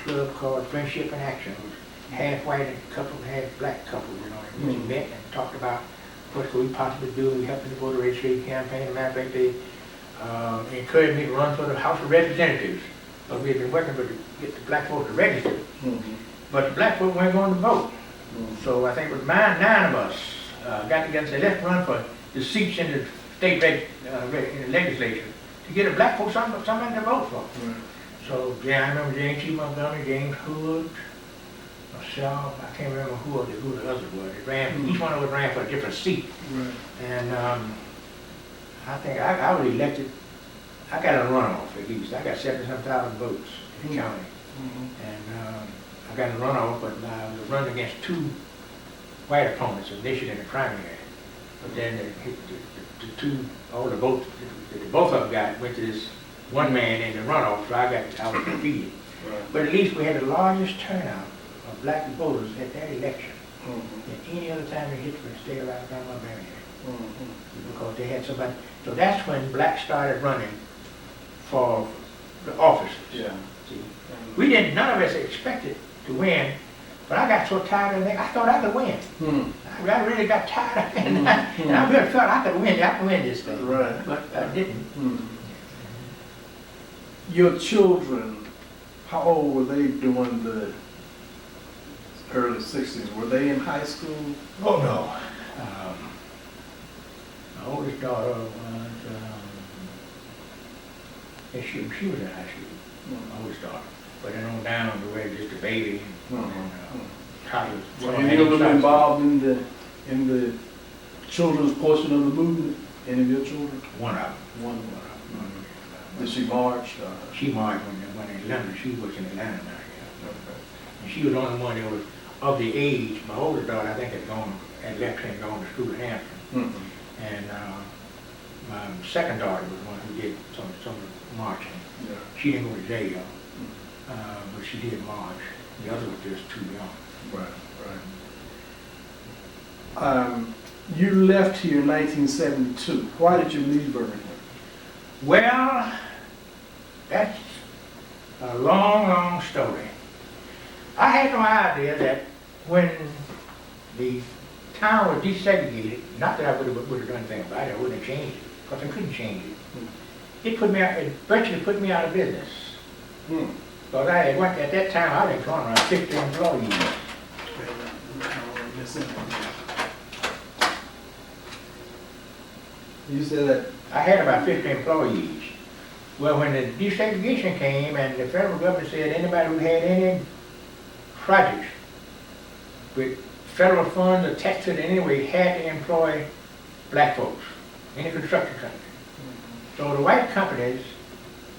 club called Friendship in Action. It was half white and couple, half black couple, you know, and we met and talked about what could we possibly do. We helped in the voter registration campaign. As a matter of fact, they encouraged me to run for the House of Representatives. But we had been working to get the black folks to register. But the black folks weren't going to vote. So I think it was nine of us got together and said, let's run for the seats in the state in the legislature to get a black folks somebody to vote for. So yeah, I remember James T. Montgomery, James Hood, myself, I can't remember who the others were. They ran, each one of us ran for a different seat. And I think I was elected. I got a runoff at least. I got 70,000 votes in the county. And I got a runoff, but I was running against two white opponents initially in the primary. But then the two, all the votes that both of them got went to this one man in the runoff, so I was defeated. But at least we had the largest turnout of black voters at that election than any other time in history in the state of Alabama or Birmingham. Because they had somebody. So that's when blacks started running for the offices. See? None of us expected to win, but I got so tired of it, I thought I could win. I really got tired of it, and I really thought I could win this thing. But I didn't. Your children, how old were they during the early 60s? Were they in high school? Oh no. My oldest daughter was, she was in high school, my oldest daughter. But then on down the way, just a baby and toddlers. Were any of them involved in the children's portion of the movement? Any of your children? One of them. One. Did she march? She marched when in Atlanta. She was in Atlanta now, yeah. And she was the only one that was of the age. My older daughter, I think, had left and gone to school at Hampton. And my second daughter was the one who did some marching. She didn't go to jail, but she did march. The other was just too young. You left here in 1972. Why did you leave Birmingham? Well, that's a long story. I had no idea that when the town was desegregated, not that I would have done anything about it, I wouldn't have changed it, because I couldn't change it. It virtually put me out of business. Because I had worked at that time, I was employing around 50 employees. You said that I had about 50 employees. Well, when the desegregation came and the federal government said anybody who had any projects with federal funds attached to it anyway had to employ black folks, any construction company. So the white companies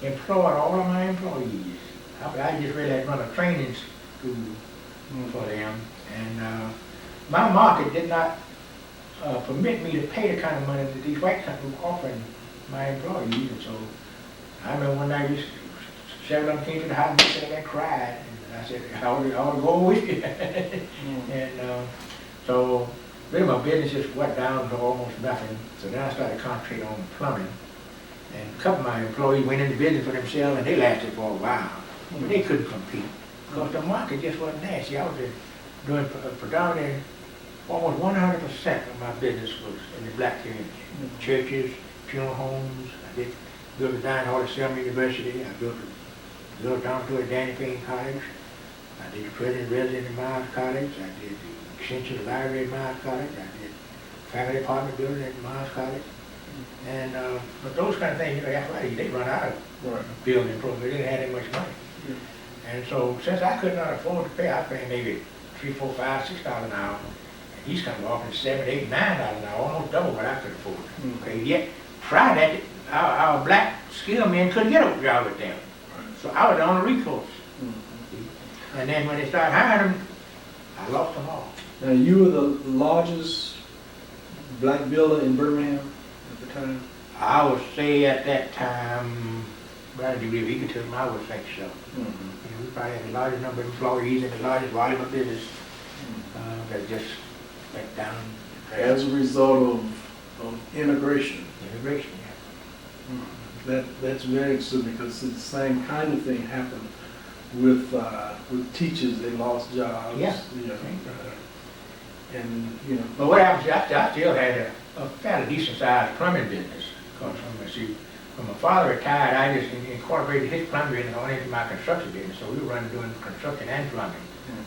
employed all of my employees. I just really had run a training school for them, and my market did not permit me to pay the kind of money that these white companies were offering my employees. And so I remember one night, several of them came to the house and cried, and I said, I ought to go with you. And so really my business just went down to almost nothing. So then I started concentrating on plumbing. And a couple of my employees went into business for themselves, and they lasted for a while. But they couldn't compete because the market just wasn't there. See, I was doing predominantly, almost 100% of my business was in the black community. Churches, funeral homes. I did built a dining hall at Selma University. I built a little dormitory at Danny Payne College. I did the president resident at Miles College. I did the extension library at Miles College. I did family apartment building at Miles College. And but those kind of things, that's why they run out of building programs. They didn't have that much money. And so since I could not afford to pay, I paid maybe $3, $4, $5, $6 an hour. And he's come offering $7, $8, $9 an hour, almost double what I could afford. Okay, yet prior to that, our black skilled men couldn't get a job with them. So I was the only recourse. And then when they started hiring them, I lost them all. Now you were the largest black builder in Birmingham at the time? I would say at that time, rather than give egotism, I would think so. You know, we probably had the largest number of employees and the largest volume of business. that just went down. As a result of integration. Integration, That's very interesting because the same kind of thing happened with teachers. They lost jobs. Yeah. You know, and But what happens, I still had a fairly decent sized plumbing business. Because when my father retired, I just incorporated his plumbing business on into my construction business. So we were running doing construction and plumbing.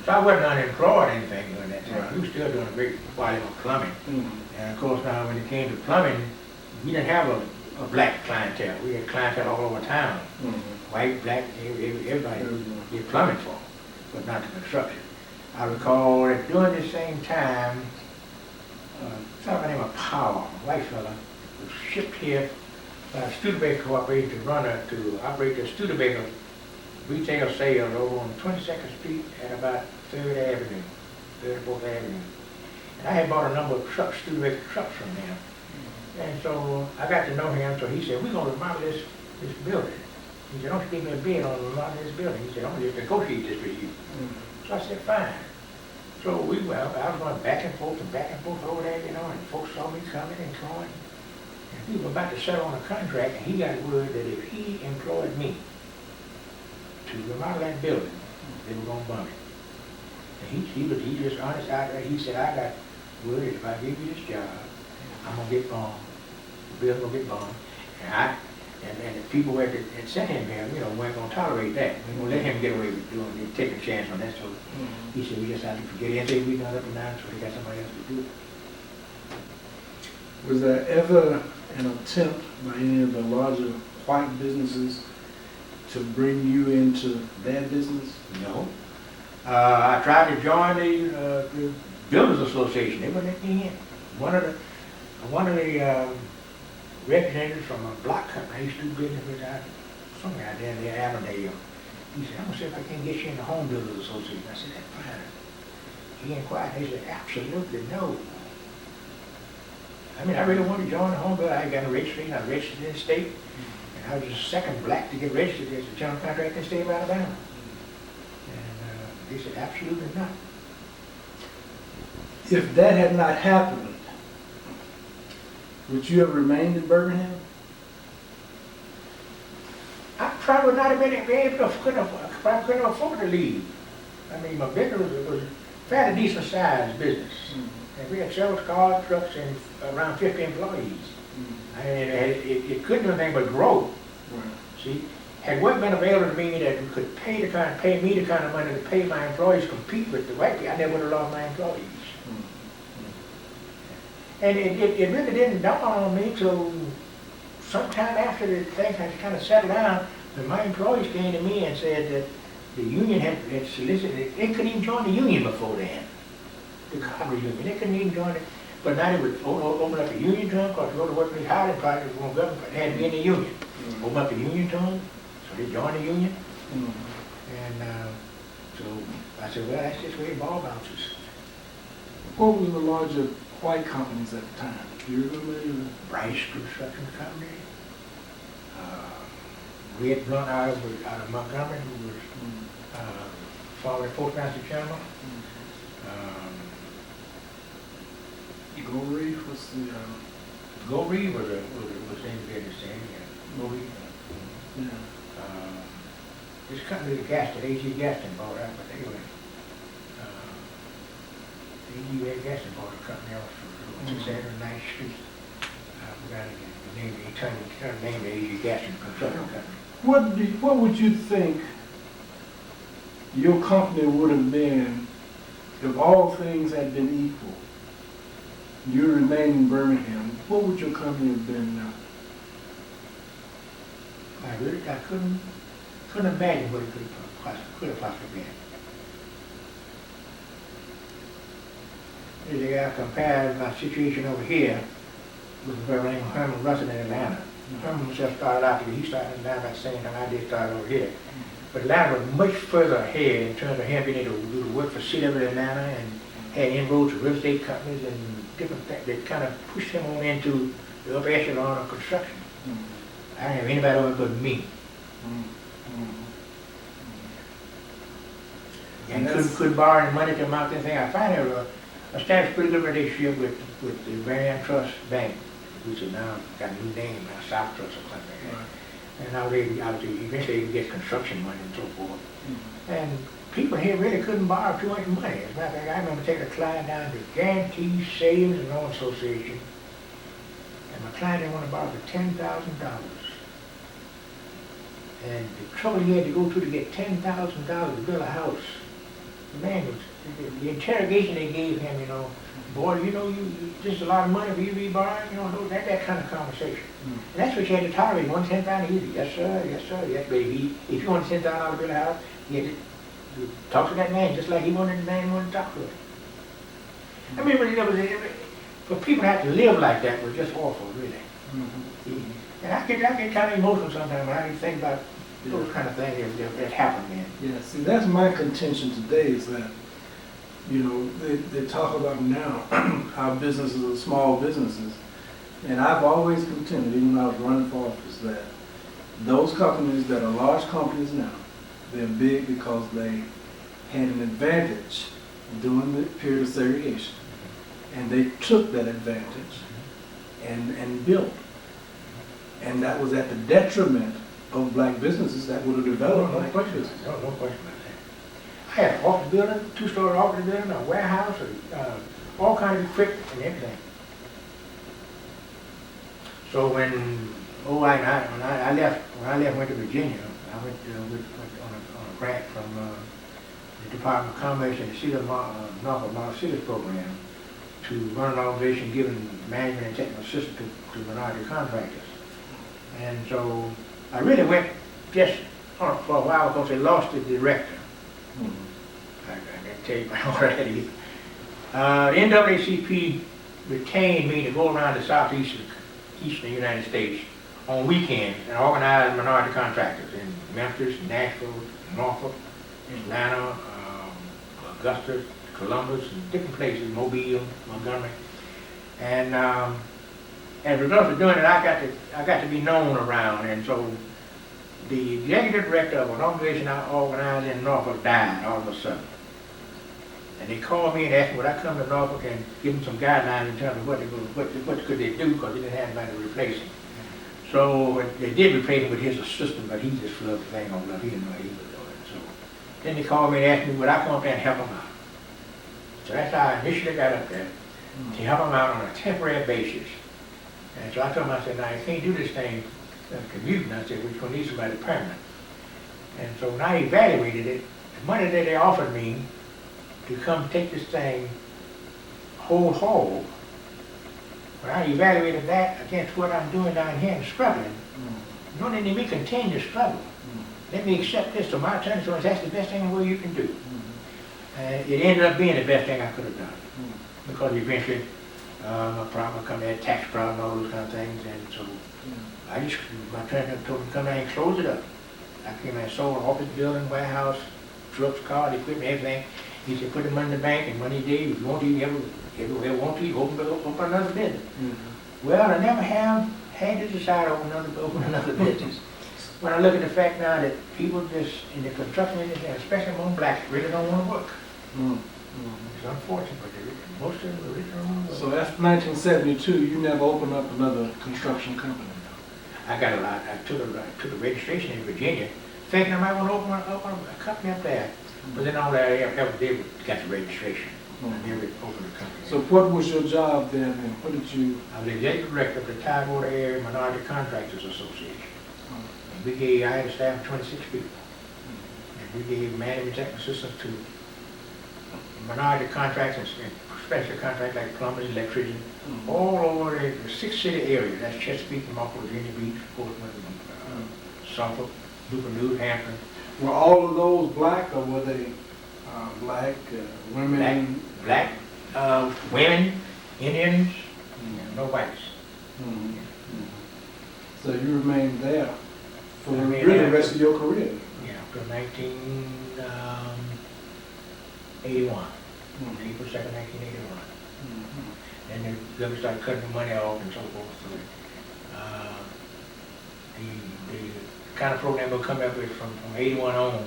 So I wasn't unemployed or anything during that time. Right. We were still doing a great volume of plumbing. Mm-hmm. And of course now when it came to plumbing, we didn't have a black clientele. We had clientele all over town. Mm-hmm. White, black, everybody did plumbing for, but not the construction. I recall that during the same time, a fellow by the name of Powell, a white fella, was shipped here by a Studebaker Corporation to operate the Studebaker retail sales over on 22nd Street at about 3rd Avenue, 3rd or 4th Avenue. And I had bought a number of trucks, Studebaker trucks from him. And so I got to know him, so he said, we're going to remodel this building. He said, don't you give me a bid on remodeling this building? He said, I'm going to negotiate this with you. So I said, fine. So I was going back and forth over there, and folks saw me coming and going. And we were about to settle on a contract, and he got word that if he employed me to remodel that building, they were going to bum it. And he just honest out there. He said, I got word that if I give you this job, I'm going to get bombed. The building will get bombed. And the people that sent him here, weren't going to tolerate that. We weren't going to let him get away with taking a chance on that. So he said, we just have to forget it. We got up and down, so he got somebody else to do it. Was there ever an attempt by any of the larger white businesses to bring you into their business? No. I tried to join the Builders Association. They wouldn't let me in. One of the representatives from a block company I used to do business with somewhere out there near Avondale. He said, I'm going to see if I can get you in the Home Builders Association. I said, that's fine. He inquired. He said, absolutely no. I mean, I really wanted to join the Home Builder. I got a registration. I registered in the state. And I was the second black to get registered as a general contractor in the state of Alabama. And they said, absolutely not. If that had not happened, would you have remained in Birmingham? I probably would not have been able to, probably couldn't afford to leave. I mean, my business was a fairly decent sized business. And we had several cars, trucks, and around 50 employees. And it couldn't do anything but grow. Right. See, had what been available to me that could pay me the kind of money to pay my employees compete with the white people, I never would have lost my employees. And it really didn't dawn on me till sometime after the thing had kind of settled down, when my employees came to me and said that the union had solicited, they couldn't even join the union before then, the carpenters union, they couldn't even join it. But now they would open up a union to them, because to go to work for these housing projects on government, they had to be in the union. Open up the union to them, so they joined the union. And so I said, well, that's just where the ball bounces. What were the larger white companies at the time? Do you remember? Rice Construction Company. Red Blunt out of Montgomery, who was former postmaster general. Go Reef was the. Go Reef was in business then. Yeah. Go Reef. Yeah. This company, the Gaston bought out, but they were. A.G. Gaston bought a company else for 609th Street. I forgot again. The name, he turned the name to A.G. Gaston Construction Company. What would you think your company would have been if all things had been equal? You remained in Birmingham. What would your company have been now? I couldn't imagine what it could have possibly been. I compared my situation over here with a fellow named Herman Russell in Atlanta. Herman himself started out here. He started in Atlanta at the same time I did start over here. But Atlanta was much further ahead in terms of him being able to do the work for City of Atlanta and had inroads with real estate companies and different things that kind of pushed him on into the upper echelon of construction. I didn't have anybody over but me. And couldn't borrow any money to amount to anything. I finally established a pretty good relationship with the Birmingham Trust Bank, which is now got a new name, now South Trust or something like that. And I was eventually able to get construction money and so forth. And people here really couldn't borrow too much money. As a matter of fact, I remember taking a client down to Guarantee Savings and Loan Association, and my client didn't want to borrow for $10,000. And the trouble he had to go through to get $10,000 to build a house, the man was, the interrogation they gave him, you know, boy, you know, this is a lot of money for you to be borrowing, you know, that kind of conversation. And that's what you had to tolerate. You want $10,000 easy? Yes, sir, yes, sir, yes, baby. If you want $10,000 to build a house, you had to talk to that man just like he wanted the man wanted to talk to him. I mean, for people to have to live like that was just awful, really. And I get kind of emotional sometimes when I think about those kind of things that happen then. Yeah, see, that's my contention today is that, you know, they talk about now how businesses are small businesses. And I've always contended, even when I was running for office, that those companies that are large companies now, they're big because they had an advantage during the period of segregation. And they took that advantage and built. And that was at the detriment of black businesses that would have developed black businesses. No question about that. I had an office building, two-story office building, a warehouse, all kinds of equipment and everything. So when I left, went to Virginia, I went on a grant from the Department of Commerce and the City of Norfolk Model Cities program to run an organization giving management and technical assistance to minority contractors. And so I really went just for a while because they lost the director. I can't tell you about all that either. The NAACP retained me to go around the southeastern United States on weekends and organize minority contractors in Memphis, Nashville, Norfolk, Atlanta, Augusta, Columbus, and different places, Mobile, Montgomery. And as a result of doing it, I got to be known around, and so the executive director of an organization I organized in Norfolk died all of a sudden. And they called me and asked me would I come to Norfolk and give them some guidelines in terms of what could they do because they didn't have anybody to replace him. So they did replace him with his assistant, but he just flew up the thing on love. He didn't know what he was doing. So then they called me and asked me would I come up there and help them out. So that's how I initially got up there, to help them out on a temporary basis. And so I told him, I said, now you can't do this thing commuting. I said, we're going to need somebody permanent. And so when I evaluated it, the money that they offered me to come take this thing whole, when I evaluated that against what I'm doing down here and struggling, don't let me continue to struggle. Let me accept this. So my attorney said, that's the best thing in the world you can do. And it ended up being the best thing I could have done. Because eventually, my problem come there, tax problem, all those kind of things, and so my attorney told me to come down and close it up. I came and sold an office building, warehouse, trucks, cars, equipment, everything. He said, put the money in the bank, and money day, if you want to, you ever want to, you open another business. Well, I never have had to decide to open another business. When I look at the fact now that people just in the construction industry, especially among blacks, really don't want to work. It's unfortunate, but most of them really don't want to work. So after 1972, you never opened up another construction company? I got a lot. I took a registration in Virginia, thinking I might want to open a company up there. But then all I ever did was got the registration. I never opened a company. So what was your job then, and what did you? I was the executive director of the Tidewater Area Minority Contractors Association. And I had a staff of 26 people. And we gave management technical assistance to minority contractors and special contracts like plumbers, electricians, all over the 6-city area. That's Chesapeake, Norfolk, Virginia Beach, Portsmouth, Suffolk, Newport News, Hampton. Were all of those black, or were they black women? Black, women, Indians, no whites. So you remained there for really the rest of your career? Yeah, from 1981. April 2nd, 1981. And the government started cutting the money off and so forth. So the kind of program we'll come up with from 81 on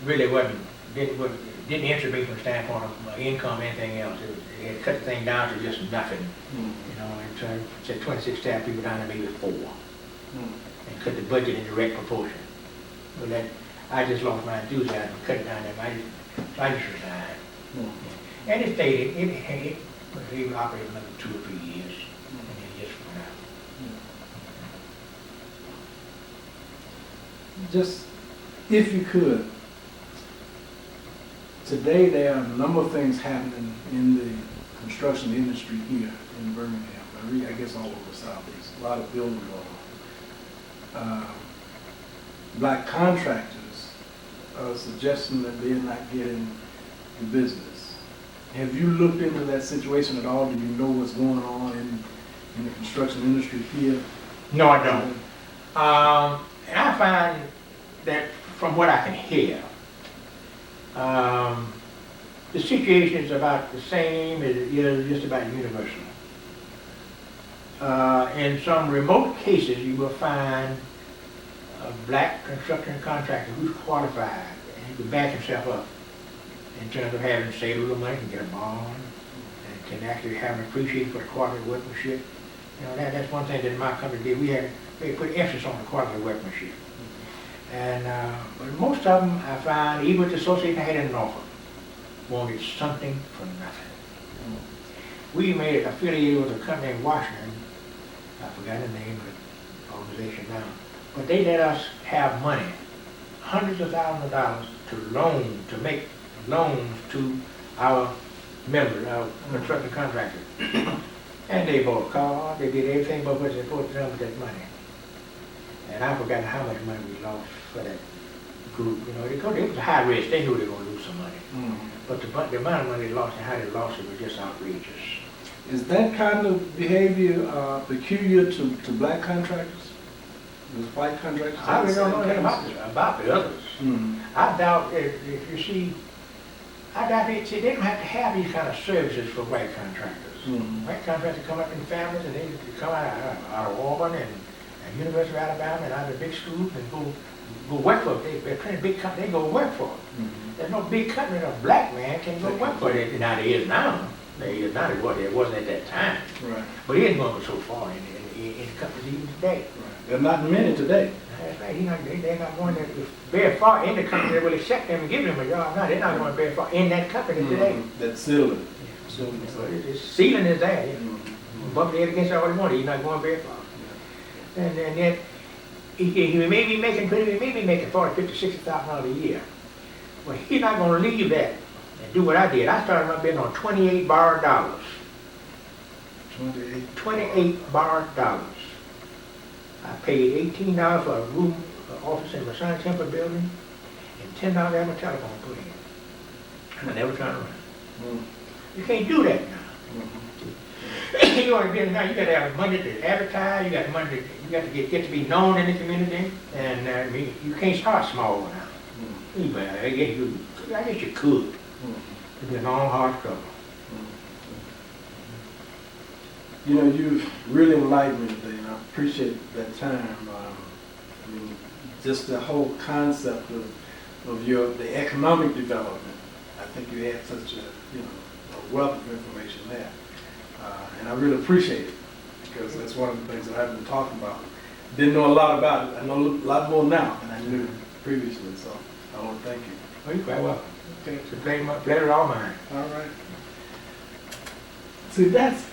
really wasn't didn't interest me from the standpoint of income or anything else. It had cut the thing down to just nothing, you know, and so said 26 staff people down to maybe 4, and cut the budget in direct proportion. But that, I just lost my enthusiasm, cut it down there, I just resigned. And it stayed, it operated another 2 or 3 years, and then it just went out. Just, if you could, today there are a number of things happening in the construction industry here in Birmingham, I guess all over the Southeast, a lot of building going on. Black contractors are suggesting that they're not getting the business. Have you looked into that situation at all? Do you know what's going on in the construction industry here? No, I don't. And I find that from what I can hear, the situation is about the same as it is just about universal. In some remote cases, you will find a black construction contractor who's qualified and he can back himself up in terms of having to save a little money, can get a bond, and can actually have an appreciation for the quality of workmanship. You know, that's one thing that in my company did. We put emphasis on the quality of workmanship. And but most of them, I find, even with the association I had an offer, wanted something for nothing. We made it affiliated with a company in Washington. I forgot the name of the organization now. But they let us have money, hundreds of thousands of dollars to make loans to our members, our construction contractors. And they bought a car, they did everything but what they supposed to do with that money. And I forgot how much money we lost for that group. You know, it was a high risk. They knew they were going to lose some money. But the amount of money they lost and how they lost it was just outrageous. Is that kind of behavior peculiar to black contractors? Does white contractors? I really don't know anything about the others. I doubt if you see, they don't have to have these kind of services for white contractors. White contractors come up in families and they come out of Auburn and University of Alabama and out of big schools and go work for it. They're pretty big company, they go work for it. There's no big company that a black man can go work for it. Now there is now. There is not what it wasn't at that time. Right. But he isn't going to go so far in companies even today. Right. There are not many today. That's right. They're not going to very far in the company that will accept them and give them a job. No, they're not going very far in that company today. That ceiling. The ceiling is there. Bump the head against all he wanted. He's not going very far. And then he may be making $40, $50, $60,000 a year. But he's not going to leave that and do what I did. I started my business on 28 borrowed dollars. 28 borrowed dollars. I paid $18 for a room, office in my son's Temple building, and $10 to have my telephone put in. And I never turned around. You can't do that now. You want to be now. You got to have money to advertise. You got money. You got to get to be known in the community, and you can't start small now. I guess you could. It'd be a long, hard struggle. You know, you've really enlightened me today, and I appreciate that time. I mean, just the whole concept of the economic development. I think you had such a wealth of information there, and I really appreciate it because that's one of the things that I've been talking about. Didn't know a lot about it. I know a lot more now than I knew previously. So I want to thank you. Well, you're quite welcome. Okay, it's a pleasure all mine. All right. See, that's